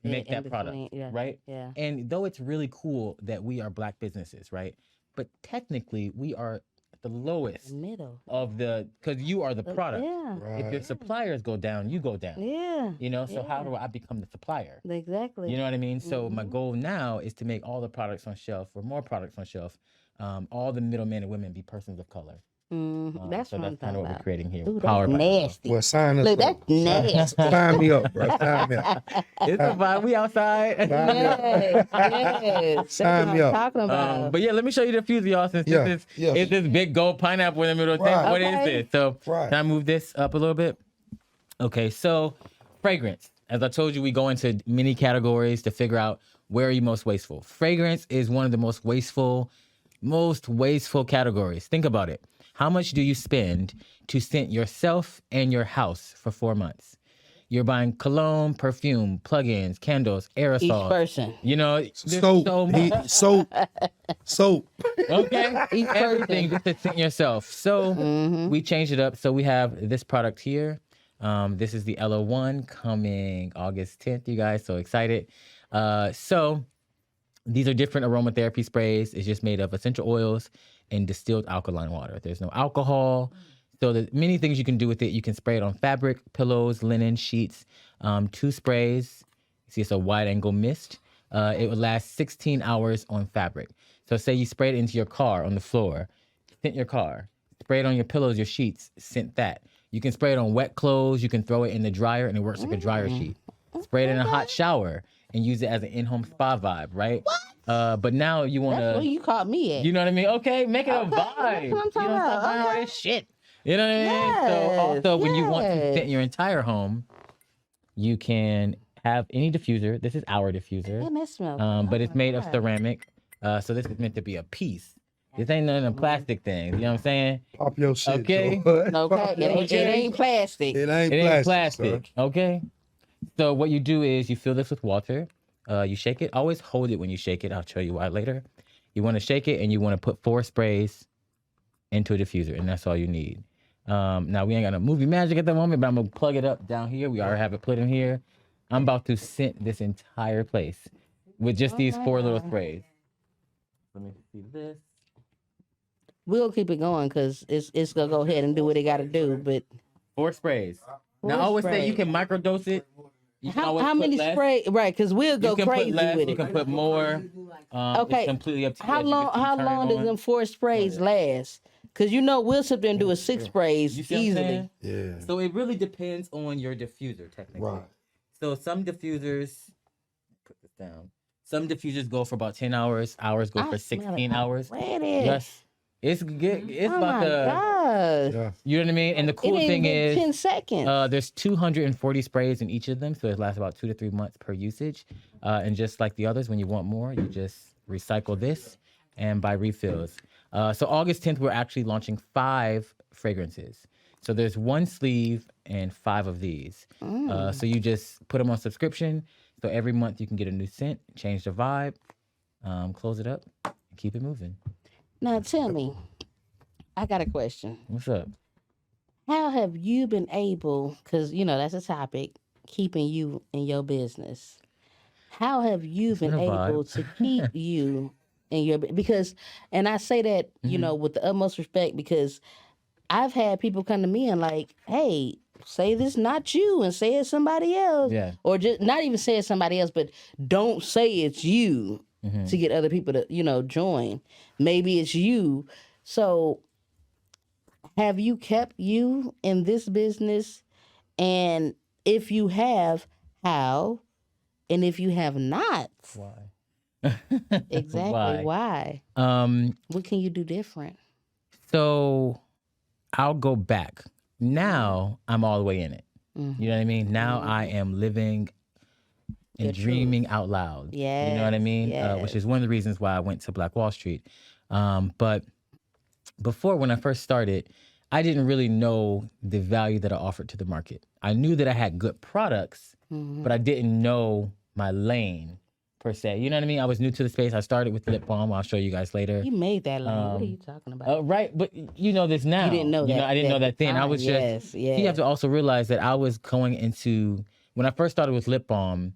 make in that product, between, yeah, right? yeah. And though it's really cool that we are Black businesses, right? But technically, we are the lowest Middle. of because you are the product. Yeah. If your suppliers go down, you go down. Yeah. So how do I become the supplier? Exactly. You know what I mean? So my goal now is to make all the products on shelf, or more products on shelf, all the middlemen and women be persons of color. That's So what I'm that's kind talking of what we're about. creating here. Ooh, Powered that's by LO. nasty. well, sign us Look, up. that's nasty. Sign me up, bro. Sign me up. It's a vibe. We outside. Sign me up. Yes, yes. That's Sign what me I'm up. talking about. But yeah, let me show you the fuse, y'all. Since Yeah, this is yeah. it's this big gold pineapple in the middle of the thing. Right. What is Okay. this? So Right. can I move this up a little bit? Okay, so fragrance. As I told you, we go into many categories to figure out where are you most wasteful. Fragrance is one of the most wasteful categories. Think about it. How much do you spend to scent yourself and your house for 4 months? You're buying cologne, perfume, plugins, candles, Each aerosols. person. There's Soap. so much. Soap. Okay, Each everything just to scent yourself. So we changed it up. So we have this product here. This is the LO1 coming August 10th. You guys, so excited. So these are different aromatherapy sprays. It's just made of essential oils and distilled alkaline water. There's no alcohol. So there's many things you can do with it. You can spray it on fabric, pillows, linen, sheets. 2 sprays. See, it's a wide angle mist. It would last 16 hours on fabric. So say you spray it into your car on the floor, scent your car. Spray it on your pillows, your sheets, scent that. You can spray it on wet clothes. You can throw it in the dryer and it works like a dryer sheet. Spray it in a hot shower and use it as an in-home spa vibe, right? But now you want That's where to, you caught me at. you know what I mean? Okay, make it a Okay, vibe. that's what I'm You talking don't stop about. buying all Okay. this shit. You know what I mean? So also when you want to Yes. scent your entire home, you can have any diffuser. This is our diffuser. Damn, that smells But it's made of God. ceramic. So this is meant to be a piece. This ain't none of them plastic things. You know what I'm saying? Pop your shit. Okay. Joe. Okay, Pop it your ain't, shit. it ain't plastic. It ain't It ain't plastic. sir. Okay. So what you do is you fill this with water. You shake it. Always hold it when you shake it. I'll show you why later. You want to shake it and you want to put 4 sprays into a diffuser, and that's all you need. Now we ain't got no movie magic at the moment, but I'm gonna plug it up down here. We already have it put in here. I'm about to scent this entire place with just these 4 little sprays. Let me see this. We'll keep it going because it's gonna go ahead and do what it got to do. But 4 sprays. Now, I Four always say you sprays. can microdose it. You can how, always how put many less. spray? Right, because we'll You go can put crazy less. with You it. can put more. Okay. It's completely up to you. How as you long? get to How turn it long does on. them 4 sprays last? Because we'll sit there and do a 6 sprays You see what I'm easily. saying? Yeah. So it really depends on your diffuser, technically. Right. So some diffusers, put this down. Some diffusers go for about 10 hours. Ours go I for smell 16 it hours. already. Yes. It's good. It's Oh about my the. gosh! Yeah. You know what I mean? And the It cool ain't thing been is, 10 seconds. there's 240 sprays in each of them, so it lasts about 2 to 3 months per usage. And just like the others, when you want more, you just recycle this and buy refills. So August 10th, we're actually launching 5 fragrances. So there's 1 sleeve and 5 of these. So you just put them on subscription. So every month you can get a new scent, change the vibe, close it up, and keep it moving. Now tell me, I got a question. What's up? How have you been able? Because that's a topic, keeping you in your business. How have you been been a vibe. able to keep you in your because? And I say that with the utmost respect because I've had people come to me and like, hey, say this not you and say it's somebody else. Yeah. Or just not even say it's somebody else, but don't say it's you to get other people to, join. Maybe it's you. So have you kept you in this business? And if you have, how? And if you have not, Why? exactly why? What can you do different? So I'll go back. Now I'm all the way in it. Mm-hmm. You know what I mean? Now I am living and Your dreaming out loud. You know what I Yes, mean? yes. Which is one of the reasons why I went to Black Wall Street. But before, when I first started, I didn't really know the value that I offered to the market. I knew that I had good products, but I didn't know my lane per se. You know what I mean? I was new to the space. I started with lip balm. I'll show you guys later. You made that line. What are you talking about? Right, but you know this now. You didn't know that. I didn't know that then. I time. was just. Yes, You have to also realize that I was going into when I first started with lip balm.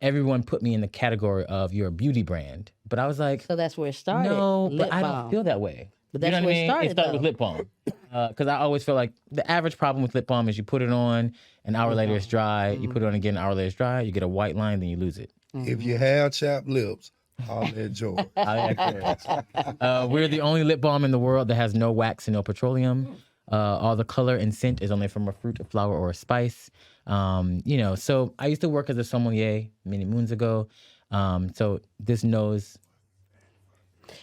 Everyone put me in the category of you're a beauty brand, but I was like, So that's where it started. no, lip but I balm. don't feel that way. But You know that's what where I it mean? started, It started with though. lip balm because I always feel like the average problem with lip balm is you put it on, an hour later it's dry. You put it on again, an hour later it's dry. You get a white line, then you lose it. If you have chapped lips, I'll let George. We're the only lip balm in the world that has no wax and no petroleum. All the color and scent is only from a fruit, a flower, or a spice. So I used to work as a sommelier many moons ago. So this nose.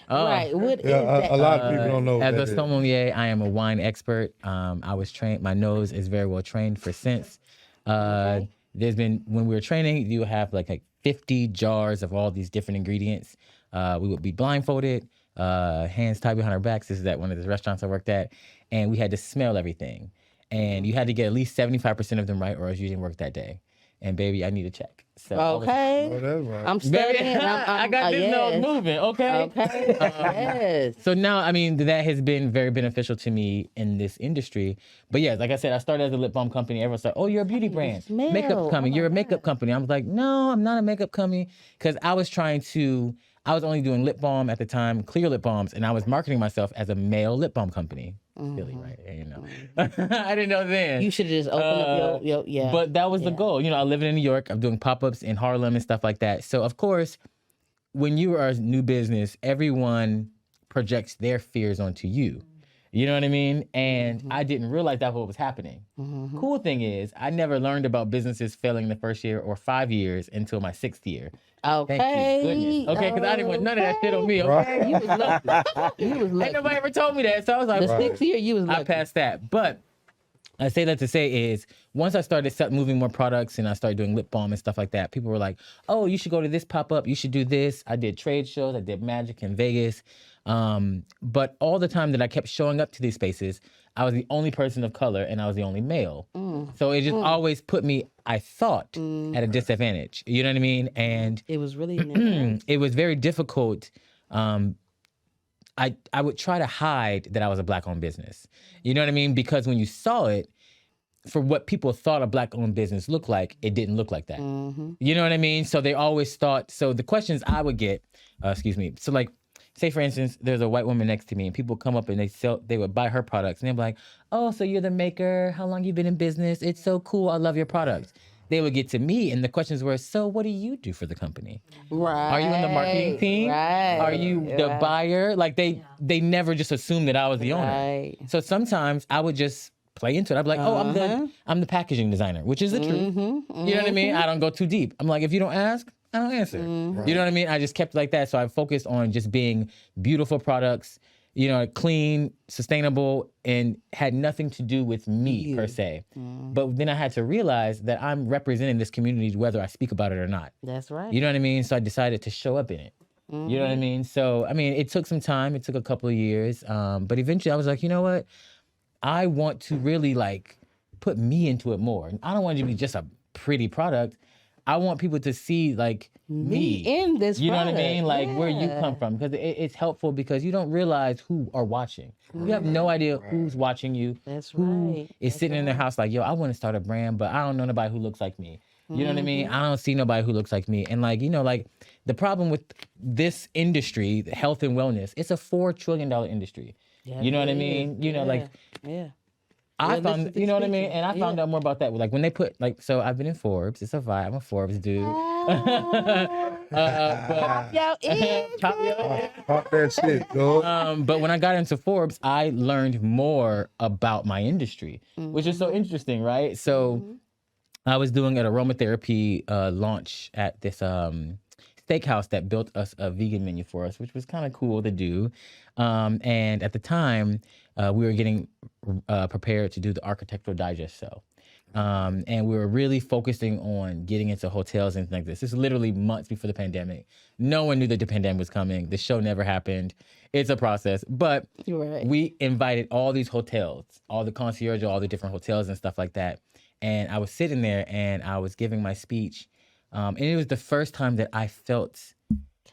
Right. What is Yeah, that? a lot of people don't know. As what a that is. sommelier, I am a wine expert. I was trained. My nose is very well trained for scents. There's been when we were training, you would have like 50 jars of all these different ingredients. We would be blindfolded, hands tied behind our backs. This is at one of the restaurants I worked at, and we had to smell everything. And you had to get at least 75% of them right, or else you didn't work that day. And baby, I need a check. So Okay. Oh, that's right. I'm Baby, studying. I got this nose yes. moving. Okay. Okay. Yes. So now, I mean, that has been very beneficial to me in this industry. But yeah, like I said, I started as a lip balm company. Everyone's like, oh, you're a beauty brand. smell. Makeup company. Oh my You're a makeup company. I was like, no, I'm not a makeup company. Because I was only doing lip balm at the time, clear lip balms, and I was marketing myself as a male lip balm company. Silly, right? You know. I didn't know then. You should have just opened up your yeah. But that was the goal. I live in New York. I'm doing pop-ups in Harlem and stuff like that. So, of course, when you are a new business, everyone projects their fears onto you. You know what I mean? And I didn't realize that's what was happening. Cool thing is, I never learned about businesses failing the first year or 5 years until my 6th year. Okay. Thank you, goodness. Okay, because I didn't want none of that shit on me. Okay, You was lucky. You was lucky. ain't nobody ever told me that, so I was like, The 6th year, you was lucky. I passed that. But I say that to say is once I started moving more products and I started doing lip balm and stuff like that, people were like, oh, you should go to this pop-up. You should do this. I did trade shows. I did magic in Vegas. But all the time that I kept showing up to these spaces, I was the only person of color and I was the only male. So it just always put me, I thought, at a disadvantage. You know what I mean? And It was really an impact. it was very difficult. I would try to hide that I was a black-owned business. You know what I mean? Because when you saw it, for what people thought a black-owned business looked like, it didn't look like that. You know what I mean? So they always thought, so the questions I would get, so like say for instance, there's a white woman next to me, and people come up and they would buy her products, and they're like, "Oh, so you're the maker? How long you been in business? It's so cool. I love your products." They would get to me, and the questions were, "So, what do you do for the company? Right. Are you in the marketing team? Right. Are you the right. buyer?" Like they never just assumed that I was the owner. Right. So sometimes I would just play into it. I'd be like, "Oh, I'm the packaging designer," which is the truth. You know what I mean? I don't go too deep. I'm like, if you don't ask, I don't answer. You know what I mean? I just kept it like that. So I focused on just being beautiful products, clean, sustainable, and had nothing to do with me per se. But then I had to realize that I'm representing this community whether I speak about it or not. That's right. You know what I mean? So I decided to show up in it. You know what I mean? So, I mean, it took some time. It took a couple of years. But eventually I was like, you know what? I want to really like put me into it more. I don't want it to be just a pretty product. I want people to see like me in this. You know what I product. mean? Like where you Yeah. come from, because it's helpful because you don't realize who are watching. You have no idea who's watching you. That's Who right. is sitting in their house like, yo, I want to start a brand, but I don't know nobody who looks like me. You know what I mean? I don't see nobody who looks like me. And like, like the problem with this industry, health and wellness, it's a $4 trillion industry. Yeah, You know what I it mean? is. You know, like Yeah. I Yeah, found, listen you know what I to mean? speaking. And I found Yeah. out more about that. Like when they put, like, so I've been in Forbes. It's a vibe. I'm a Forbes dude. But Yo, Pop your- Pop that shit, dog. but when I got into Forbes, I learned more about my industry, which is so interesting, right? So I was doing an aromatherapy launch at this steakhouse that built us a vegan menu for us, which was kind of cool to do. And at the time, we were getting prepared to do the Architectural Digest show. And we were really focusing on getting into hotels and things like this. This is literally months before the pandemic. No one knew that the pandemic was coming. The show never happened. It's a process. But You're right. we invited all these hotels, all the concierge, all the different hotels and stuff like that. And I was sitting there and I was giving my speech. And it was the first time that I felt,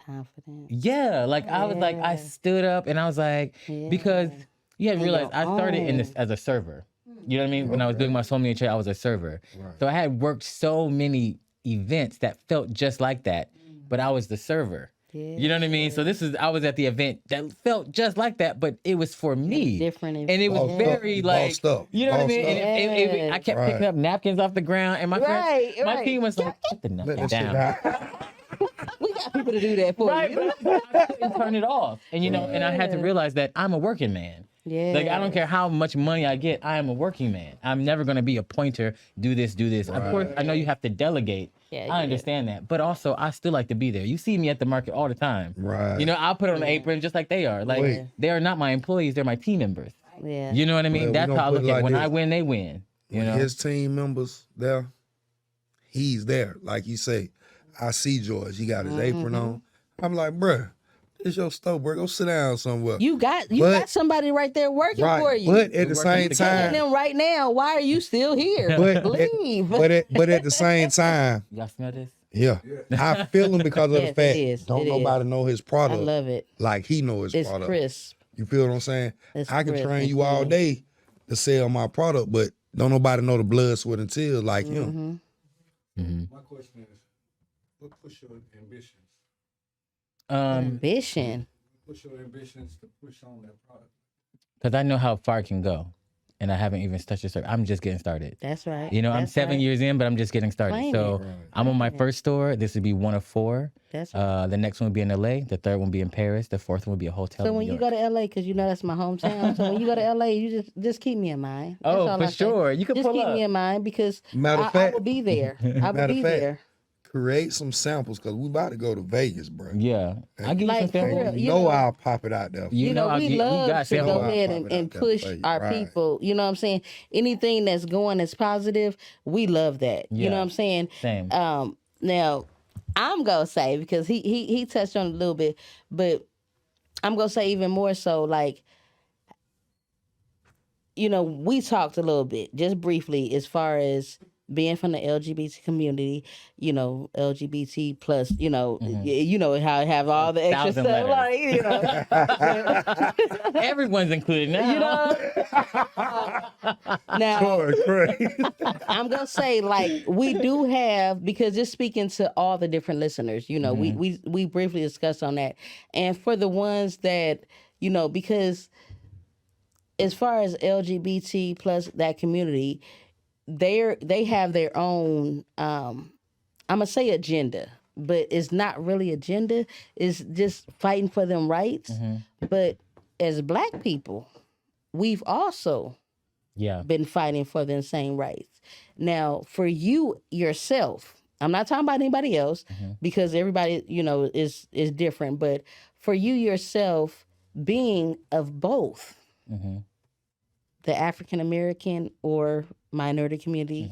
Confident. yeah, like I was like, I stood up and I was like, because you had to realize I started in this as a server. You know what I mean? When I was doing my sommelier trade, I was a server. So I had worked so many events that felt just like that, but I was the server. You know what I mean? So I was at the event that felt just like that, but it was for me. Different. And it was Bossed very up, like, bossed up, you know what I mean? bossed And I kept picking Right. up napkins off the ground, and my friends, my team was like, "Put the Let napkin that shit down." out. We got people to do that for Right, you. but I couldn't turn it off. And and I had to realize that I'm a working man. Yeah. Like I don't care how much money I get, I am a working man. I'm never gonna be a pointer, do this. Of course, I know you have to delegate. Yeah, I understand that. But also I still like to be there. You see me at the market all the time. Right. I'll put on an apron just like they are. Like Wait. they are not my employees, they're my team members. Yeah. You know what I mean? Well, we That's gonna how I put look it at it. like When this. I win, they win. You know? His team members there, he's there. Like you say, I see George. He got his apron on. I'm like, bruh, it's your store, bro. Go sit down somewhere. You got But- somebody right there working for right. you. But at working the same together. And time, them right now, why are you still here? But- Leave. but at the same time, Y'all smell this? yeah, I feel him because of Yes, the it fact is. don't It nobody know his I product love it. like he know his It's product. crisp. You feel what I'm saying? It's I can crisp train and you all clean. day to sell my product, but don't nobody know the blood, sweat, and tears like him. My question is, what push your ambitions? Ambition. Push your ambitions to push on that product. Because I know how far it can go. And I haven't even touched the circle. I'm just getting started. That's right. I'm That's 7 right. years in, but I'm just getting started. Claim So it. I'm on my first store. This would be one of 4. That's right. The next one will be in LA. The third one will be in Paris. The fourth one will be a hotel So in when New you York. go to LA, because you know that's my hometown. So when you go to LA, you just keep me in mind. That's all Oh, for I say. sure. You can Just pull keep up. me in mind because Matter of I fact- will be there. I will Matter be of fact, there. create some samples because we about to go to Vegas, bro. Yeah. I'll give Like, you for some real, samples. you know- I'll pop it out there. You know, I'll we get- we love got to samples. go ahead I'll pop it and out there push for you. our Right. people. You know what I'm saying? Anything that's going that's positive, we love that. You Yeah. know what I'm saying? Same. Now, I'm gonna say because he touched on it a little bit, but I'm gonna say even more so. Like, we talked a little bit, just briefly, as far as being from the LGBT community, LGBT plus, you know how it have all the extra 1,000 stuff, letters. like, Everyone's included now. Now Boy, crazy. I'm gonna say, like, we do have, because just speaking to all the different listeners, we briefly discussed on that, and for the ones that because as far as LGBT plus that community, they have their own I'm gonna say agenda, but it's not really agenda. It's just fighting for them rights. But as Black people, we've also Yeah. been fighting for them same rights. Now, for you yourself, I'm not talking about anybody else because everybody, is different. But for you yourself, being of both the African American or minority community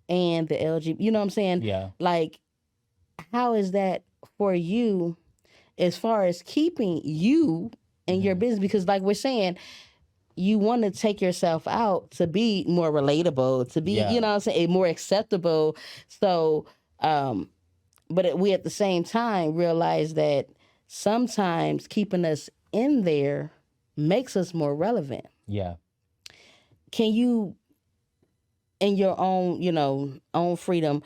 and the LGBT, you know what I'm saying? Yeah. Like, how is that for you as far as keeping you and your business? Because, like we're saying, you want to take yourself out to be more relatable, to be, Yeah. you know what I'm saying, more acceptable. So, but we at the same time realize that sometimes keeping us in there makes us more relevant. Yeah. Can you, in your own, own freedom,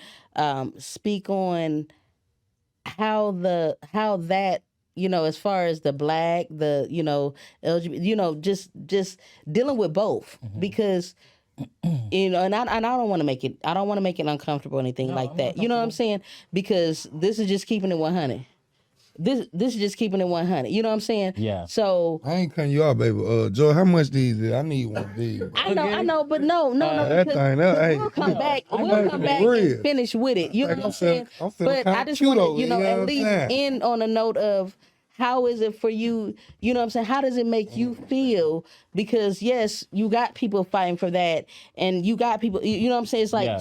speak on how that, as far as the Black, the, LGBT, just dealing with both, because, and I don't want to make it, uncomfortable or anything No, like I'm that. not You know what I'm saying? Because this is just keeping it 100. This is just keeping it 100. You know what I'm saying? Yeah. So I ain't cutting you off, baby. Joe, how much these is? I need one of these. I know, but no, That because thing, that, hey, we'll come back. I We'll know, come for back real. and finish with it. You know what I'm saying? I'm feeling But kinda I just cute want over to, it, you know at what I'm least saying? end on a note of how is it for you? You know what I'm saying? How does it make you feel? Because yes, you got people fighting for that, and you got people. You know what I'm saying? It's like Yeah.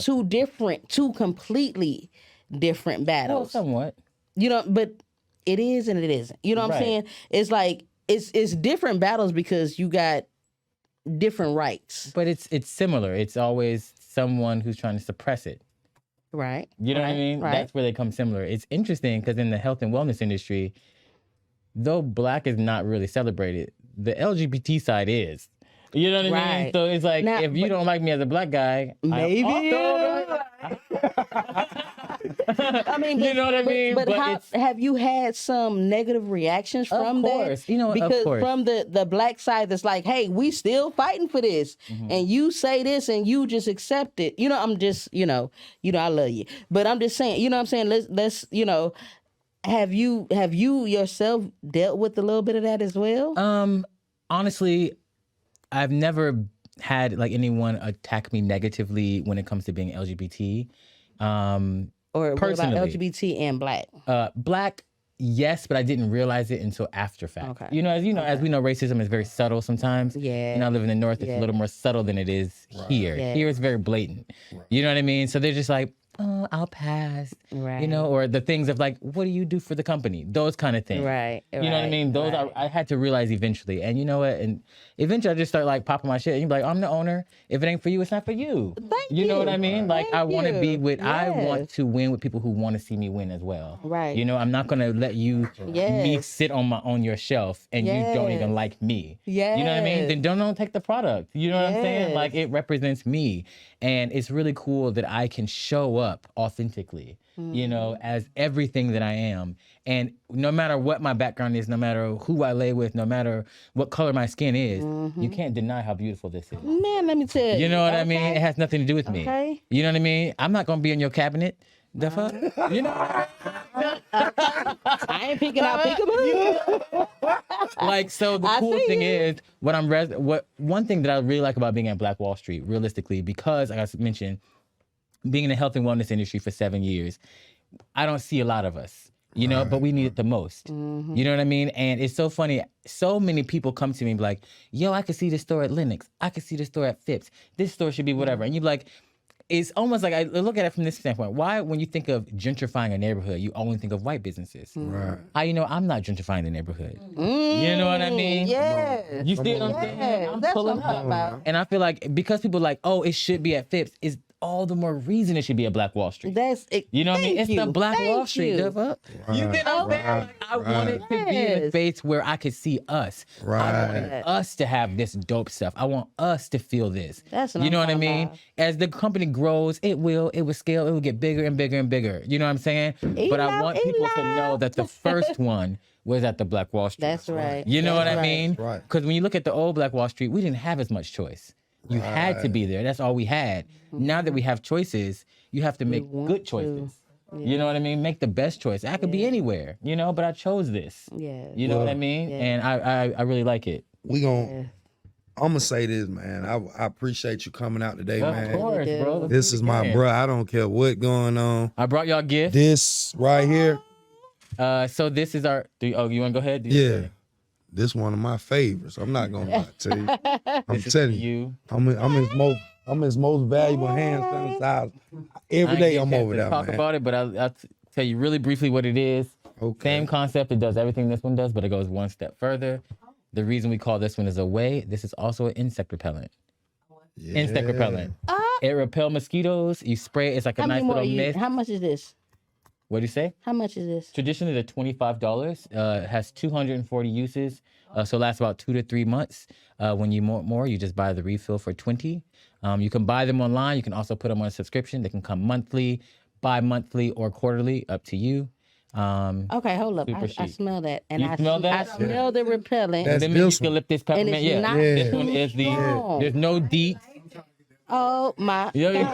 two completely different Well, battles. somewhat. But it is and it isn't. You know what I'm Right. saying? It's like it's different battles because you got different rights. But it's similar. It's always someone who's trying to suppress it. Right. You know what I mean? Right. That's where they come similar. It's interesting because in the health and wellness industry, though Black is not really celebrated, the LGBT side is. You know what I mean? Right. So it's like, Now, if you don't like me as a Black guy, maybe I mean, you know what I mean? But how, it's, have you had some negative reactions from of course, that? Because of course. from the Black side, that's like, hey, we still fighting for this, and you say this, and you just accept it. I'm just, I love you, but I'm just saying, you know what I'm saying? Let's, have you yourself dealt with a little bit of that as well? Honestly, I've never had like anyone attack me negatively when it comes to being LGBT. Or what about personally. LGBT and Black? Black, yes, but I didn't realize it until after fact. Okay. As we know, racism is very subtle sometimes. Yeah. I live in the North, it's a little more subtle than it is here. Yeah. Here it's very blatant. You know what I mean? So they're just like, oh, I'll pass. Right. Or the things of like, what do you do for the company? Those kind of things. Right. You know what I mean? Those right. I had to realize eventually. And you know what? And eventually I just start like popping my shit. And you're like, I'm the owner. If it ain't for you, it's not for you. Thank You know what I mean? Like Thank I want to be you. with, I want Yes. to win with people who want to see me win as well. Right. I'm not gonna let you me Yes. sit on your shelf and you don't even Yes. like me. You know what I mean? Yes. Then don't take the product. You know what I'm saying? Yes. Like it represents me. And it's really cool that I can show up authentically, as everything that I am. And no matter what my background is, no matter who I lay with, no matter what color my skin is, you can't deny how beautiful this is. Man, let me tell you. You know what I mean? It has nothing to do with me. Okay. You know what I mean? I'm not gonna be in your cabinet. The fuck? You know? I ain't picking out peekaboo. Like, so the I cool see thing you. is, one thing that I really like about being at Black Wall Street, realistically, because like I mentioned, being in the health and wellness industry for 7 years, I don't see a lot of us, but we need it the most. You know what I mean? And it's so funny. So many people come to me and be like, yo, I could see this store at Lennox. I could see this store at Phipps. This store should be whatever. And you're like, it's almost like I look at it from this standpoint. Why, when you think of gentrifying a neighborhood, you only think of white businesses? Right. I'm not gentrifying the neighborhood. You know what I mean? Yes. You see what I'm saying? Yes. I'm That's what pulling I'm talking up. about. And I feel like because people are like, oh, it should be at Phipps, is all the more reason it should be a Black Wall Street. That's it. You know what I mean? Thank It's the you. Black Wall Thank Street. you. The fuck? You Right, get what I'm saying? right, Like, I wanted to be in a Yes. space where I could see us. I Right. wanted us to have this dope stuff. I want us to feel this. That's what you I'm know what I talking mean? about. As the company grows, it will scale. It will get bigger and bigger and bigger. You know what I'm saying? But I want people to know that the first one was at the Black Wall Street. That's right. You know That's what I right. mean? Right. Because when you look at the old Black Wall Street, we didn't have as much choice. You had to be there. That's all we had. Now that we have choices, you have to make want good to. choices. You know what I mean? Make the best choice. I could be anywhere, you know, but I chose this. Yeah. You know what I mean? Yeah. And I really like it. We gon' Yeah. I'm gonna say this, man. I appreciate you coming out today, Of man. course, do. bro. Let's This do it is my again. bruh. I don't care what going on. I brought y'all gifts. This right here, So this is our. Oh, you want to go ahead? yeah. This one of my favorites. I'm not gonna lie to you. I'm This is telling for you, you. I'm his most valuable hand sanitizer. Every day I'm over there, Talk man. about it, but I'll tell you really briefly what it is. Okay. Same concept. It does everything this one does, but it goes one step further. The reason we call this one is Away. This is also an insect repellent. Yeah. Insect repellent. It repel mosquitoes. You spray it. It's like a How nice many more little are you? mist. How much is this? What do you say? How much is this? Traditionally, they're $25. It has 240 uses, so it lasts about 2 to 3 months. When you want more, you just buy the refill for $20. You can buy them online. You can also put them on a subscription. They can come monthly, bi-monthly, or quarterly, up to you. Okay, hold up. Super I chic. smell that. And You I smell that? I smell the repellent. That's Then this one. eucalyptus peppermint. it's Yeah, not this too one is the. strong. There's no deep. Oh my. Yeah, yeah.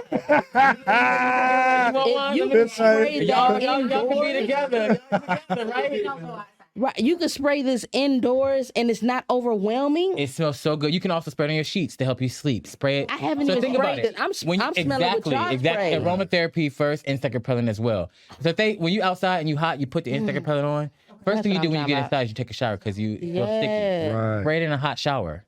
If you can This right- spray Y'all that can be indoors, together. Right? right? You can spray this indoors and it's not overwhelming. It smells so good. You can also spray it on your sheets to help you sleep. Spray it. I haven't so even think about sprayed it. it. I'm smelling what exactly, y'all exactly. spray. Aromatherapy first, insect repellent as well. So when you outside and you hot, you put the insect repellent on. First That's thing you what do I'm when you get talking inside is you take a shower because you feel sticky. Yeah. Right. Spray it in a hot shower.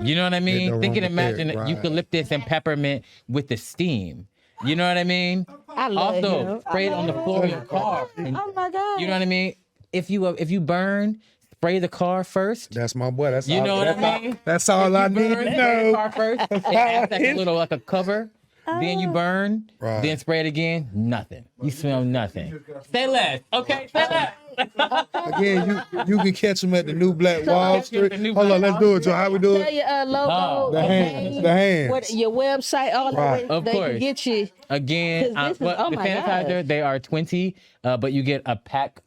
You know what I mean? the Think and aromatherapy, imagine right. eucalyptus and peppermint with the steam. You know what I mean? I love Also, him. spray it on the floor of your car. And Oh my God. you know what I mean? If you burn, spray the car first. That's my boy. That's You all, know what that's I all- mean? That's all I You need burn, to spray the know. car first. It acts like a little like a cover. Then you burn. Right. Then spray it again. Nothing. You smell nothing. Say less. Okay. Say less. Again, you can catch them at the New Black Wall catch 'em at Street. the New Hold Black on, let's Wall do it, Joe. How we do Tell it? your logo, The hands, the hands. what your website, all Right. that. Of They course. can get you. Again, 'Cause this is- oh the my sanitizer, gosh. they are 20, but you get a pack.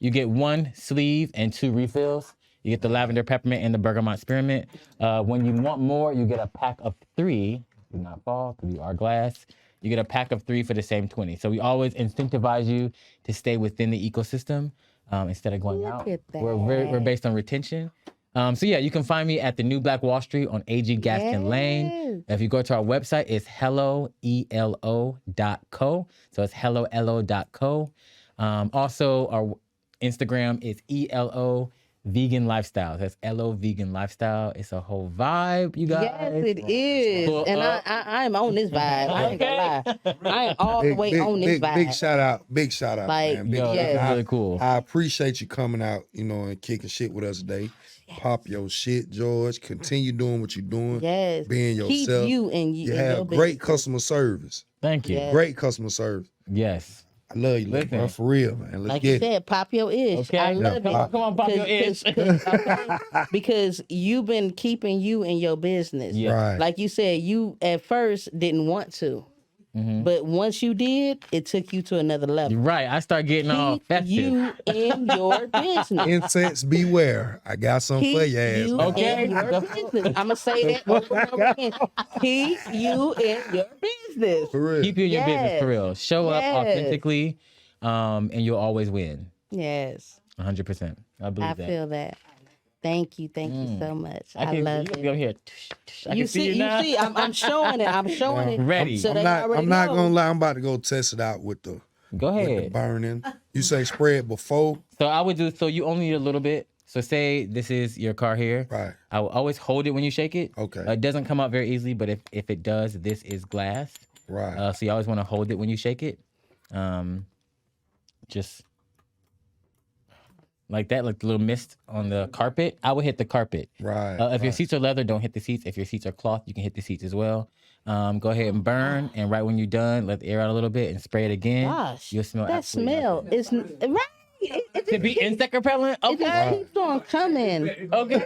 You get one sleeve and 2 refills. You get the lavender peppermint and the bergamot spearmint. When you want more, you get a pack of 3. Do not fall, because you are glass. You get a pack of 3 for the same 20. So we always incentivize you to stay within the ecosystem instead of going out. at We're that. based on retention. So yeah, you can find me at the New Black Wall Street on AG Gaston Lane. If you go to our website, it's helloelo.co. So it's helloelo.co. Also, our Instagram is ELO Vegan Lifestyle. That's LO Vegan Lifestyle. It's a whole vibe, you guys. Yes, it is. Pull And up. I'm on this vibe. I ain't gonna lie. I am all the way on this vibe. Big shout out. Big shout out, Like, man. Big Yo, shout that's out. really cool. I appreciate you coming out, and kicking shit with us today. Pop your shit, George. Continue doing what you're doing. Yes. Being Keep yourself. you and You and your have great business. customer service. Thank you. Yeah. Great customer service. Yes. I love you, little Listen. bro. For real, man. Let's Like you get it. said, pop your ish. Okay. I Yeah, love pop- it. Come on, pop your ish. Because you've been keeping you in your business. Yeah. Right. Like you said, you at first didn't want to. Mm-hmm. But once you did, it took you to another level. Right. I start getting all Keep festive. you in your business. Insects beware. I got something for Keep your ass. you man. Okay. in your business. I'm gonna say that over and over again. Keep you in your business. For real. Keep you in your business Yes. for real. Show up Yes. authentically, and you'll always win. Yes, 100%. I believe I that. feel that. Thank you so much. I can, love you it. be over here. I You can see you see, now. I'm showing it. I'm showing it. Ready. So they I'm not already know. gonna lie. I'm about to go test it out with the Go with the ahead. burning. You say spray it before, So I would do. So you only need a little bit. So say this is your car here. right? I will always hold it when you shake it. Okay. It doesn't come out very easily, but if it does, this is glass. Right. So you always want to hold it when you shake it. Just like that, like the little mist on the carpet. I would hit the carpet. Right. If your seats are leather, don't hit the seats. If your seats are cloth, you can hit the seats as well. Go ahead and burn, and right when you're done, let the air out a little bit and spray it again. Gosh, You'll smell that absolutely smell nothing. is right. It To be insect repellent, it just okay. keeps on coming. Okay.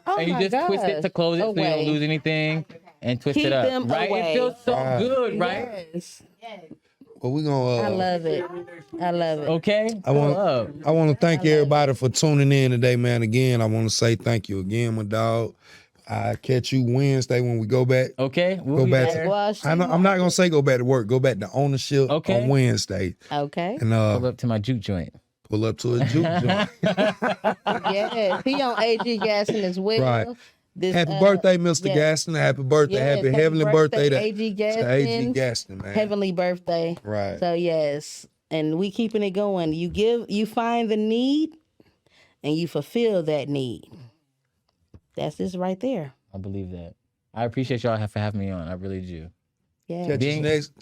Oh And you my just twist it to gosh. close it so you don't Away. lose anything, and twist Keep it up. them Right? away. It feels so Right. good, right? Yes. Yes. Well, we gonna. I love it. I love it. Okay. I want. Love. I want to thank I love everybody for tuning in today, man. Again, I want to say thank you again, my dog. I catch you Wednesday when we go back. Okay. We'll Go be back there. to. Well, I'm not gonna say go back to work. Go back to ownership Okay. on Wednesday, okay. and Pull up to my juke joint. pull up to a juke joint. Yes. He on AG Gaston as well. Right. This, Happy birthday, Mr. yes. Gaston. Happy birthday. Yes, happy heavenly birthday to AG Gaston. AG Gaston, man. Heavenly birthday. Right. So yes, and we keeping it going. You find the need, and you fulfill that need. That's this right there. I believe that. I appreciate y'all for having me on. I really do. Yeah.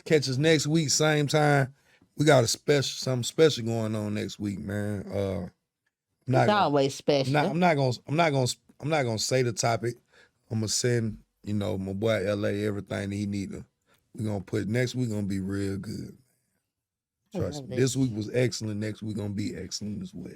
Catch us next week, same time. We got something special going on next week, man. It's always special. I'm not gonna say the topic. I'm gonna send, my boy LA everything that he need to. We're gonna put next week gonna be real good. I Trust love me. it. This week was excellent. Next week gonna be excellent as well.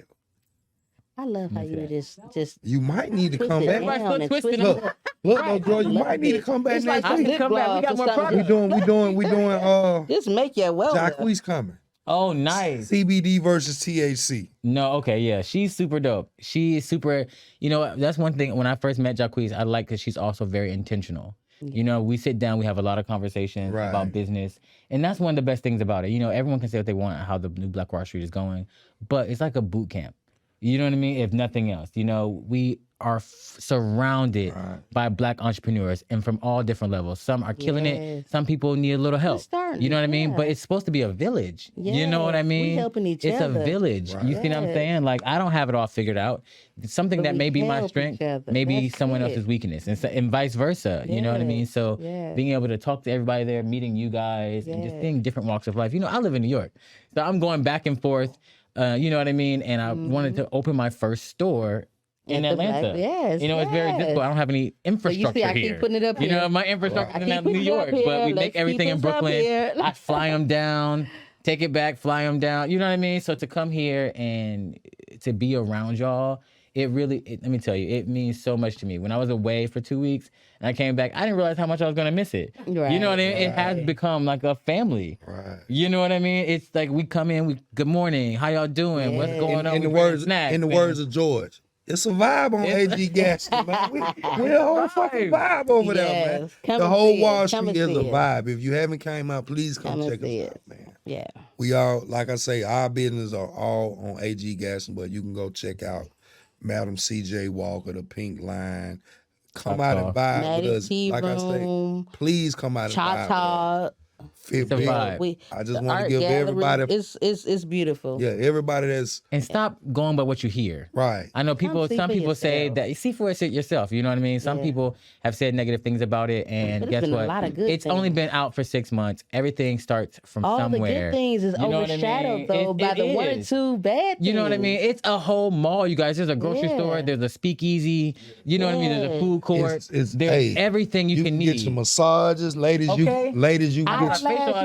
I love how you just You might need to twist come it back. Everybody's down still and twisting twist it. it up. Look, no, Joy, you Love might need to it. come back It's next like week. I can come back. We got more products. We doing Just make your well. Jacquees coming. Oh, nice. CBD versus THC. No, okay, yeah. She's super dope. She is super, that's one thing. When I first met Jacquees, I like because she's also very intentional. We sit down, we have a lot of conversations Right. about business. And that's one of the best things about it. Everyone can say what they want, how the new Black Wall Street is going, but it's like a boot camp. You know what I mean? If nothing else, we are surrounded by Black entrepreneurs and from all different levels. Some are killing Yes. it. Some people need a little help. starting, You know what I mean? yeah. But it's supposed to be a village. You know what I Yes, we mean? helping each it's other. a village. You see what I'm Yes. saying? Like, I don't have it all figured out. It's something But that we may be my help strength, each other. maybe That's someone it. else's weakness, and vice versa. You know what I mean? Yes, So yes. being able to talk to everybody there, meeting you guys, and just Yes. seeing different walks of life. I live in New York, so I'm going back and forth. You know what I mean? And I wanted to open my first store in At the Black- Atlanta. yes, It's very yes. difficult. I don't have any infrastructure I keep here. putting it up here. My infrastructure I is keep in New putting it up York, but here. we make Let's everything keep in us up Brooklyn. here. I fly them down, take it back, fly them down. You know what I mean? So to come here and to be around y'all, let me tell you, it means so much to me. When I was away for 2 weeks and I came back, I didn't realize how much I was gonna miss it. You know what I mean? It has become like a family. Right. You know what I mean? It's like we come in, good morning, how y'all doing? What's going on? In the We bringing words, snacks, in the man. words of George, it's a vibe on It's- AG Gaston, man. We're a whole fucking vibe over there, man. Yes. Come The and whole see it. Wall Come Street and is a see it. vibe. If you haven't came out, please come Come and check us see out, it. man. Yeah. We all, like I say, our business are all on AG Gaston, but you can go check out Madam CJ Walker, the Pink Line. Come Talk out and vibe Maddie with us. Tea Like I say, Room, please come out and Cha vibe with us. Cha. Fit It's a big. vibe. I just the want to art give gallery, everybody, It's beautiful. yeah, everybody that's And stop going by what you hear. right. I know see some for people say yourself. that you see for it yourself. You know what I mean? Some Yeah. people have said negative things about it, and But it's guess been a what? lot of good It's only things. been out for 6 months. Everything starts from All somewhere. the good things is You know what I overshadowed mean? though It- by it the one or is. two bad things. You know what I mean? It's a whole mall, you guys. There's a grocery Yeah. store. There's a speakeasy. You know what I mean? There's a food court. It's There's hey, everything you can get need. your massages, ladies. Okay. Ladies, you can get. Eyelashes,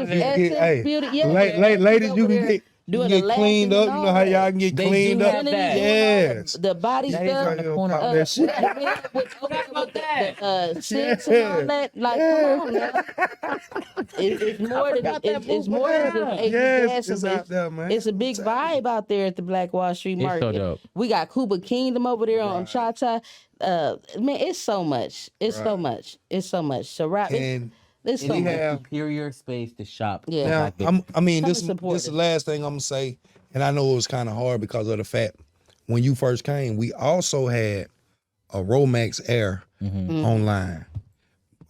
Hey, Essence, hey, beauty. Yeah, ladies, you over can there get. You doing can the get cleaned lashes up. and You know all how that. y'all can get They cleaned do up. have that. Yes. The body That is stuff. on the corner. Pop that shit. With the six and all that. Like, come on now. It's more than forgot that it's booth more was than there. just Yes, AG it's out there, man. It's a big vibe out there at the Black Wall Street It's Market. so dope. We got Cuba Kingdom over there on Cha Cha. Man, it's so much. It's so much. It's so much. So right, And it's so we much. have Superior space to shop. Yeah. for now. Black business. I mean, Come this and support is the us. last thing I'm gonna say, and I know it was kind of hard because of the fact when you first came, we also had a Romax Air online.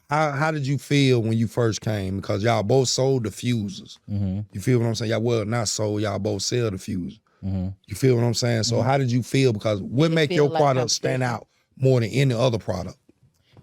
How did you feel when you first came? Because y'all both sold the fuses. You feel what I'm saying? Y'all well not sold. Y'all both sell the fuses. You feel what I'm saying? So how did you feel? Because what make feel your like product stand competition? out more than any other product?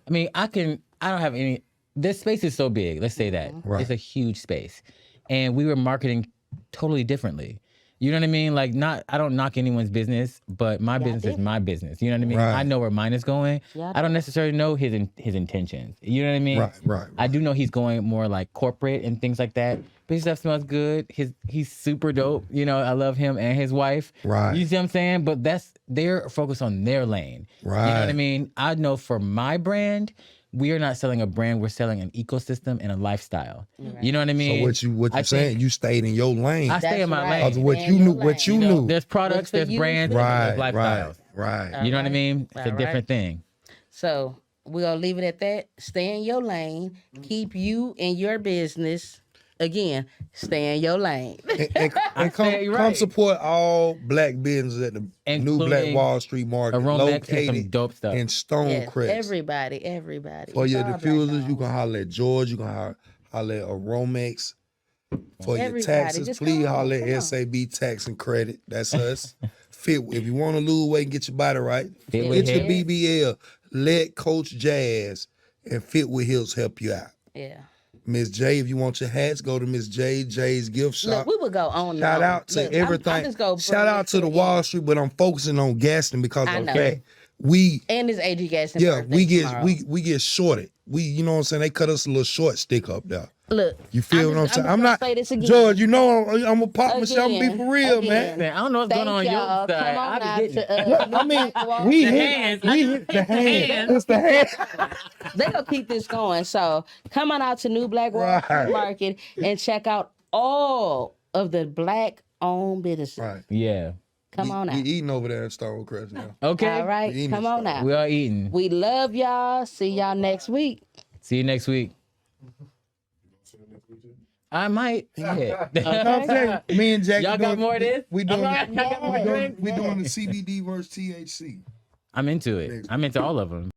I mean, I don't have any, this space is so big. Let's say that. Right. It's a huge space. And we were marketing totally differently. You know what I mean? Like, I don't knock anyone's business, but my Yeah, I business is did. my business. You know what I mean? Right. I know where mine is going. Yeah, I don't necessarily know his intentions. You know what I mean? Right. I do know he's going more like corporate and things like that. But his stuff smells good. He's super dope. You know, I love him and his wife. Right. You see what I'm saying? But they're focused on their lane. Right. You know what I mean? I know for my brand, we are not selling a brand. We're selling an ecosystem and a lifestyle. You know what I mean? So what you I saying? think- You stayed in your lane. I stay in my right. lane. Cause of what Stay you in knew, your what you lane. You know, knew. there's products, for there's you, brands, fit. and there's Right. lifestyles. Right. You know what I Alright. mean? It's a Alright. different thing. So we're gonna leave it at that. Stay in your lane. Keep you in your business. Again, stay in your lane. And say you're come right. support all black businesses at the new Black Including Wall Street Market, Aromex and some located dope stuff. in Yes, Stonecrest. everybody. For It's your all black diffusers, you owned. can holler at George. You can holler at Aromex. For your Everybody, taxes, just please come on, holler come at on. SAB Tax and Credit. That's us. Fit. If you want to lose weight and get your body right, Fit get with your Hips. BBL. Let Coach Jazz and Fit with Hills help you out. Yeah. Miss J, if you want your hats, go to Miss J's gift shop. Look, we would go on. Shout and on. out to Look, everything. I'm just gonna Shout bring out it to the end. Wall Street, but I'm focusing on Gaston because I of the know. fact we And this AG Gaston. yeah, we birthday get tomorrow. we get shorted. You know what I'm saying? They cut us a little short stick up there. Look. You feel what I'm just saying? gonna I'm not say this again. George, you know I'm gonna pop my shit. I'm gonna be for real, Again. man. I don't know what's going Thank on on y'all. your side. Come on I out be getting to I mean, Wall we Street. hit the hand. It's the hand. They gonna keep this going. So come on out to New Black Wall Street Right. Market and check out all of the black owned businesses. Right. Yeah. Come on We out. eating over there in Stonecrest now. Okay. All right. We eating Come this on stuff. out. We are eating. We love y'all. See y'all next week. See you next week. I might. Yeah. You know what I'm saying? Me and Jack Y'all got more of this? We doing Alright, y'all got more drinks? we doing the CBD versus THC. I'm into it. I'm into all of them.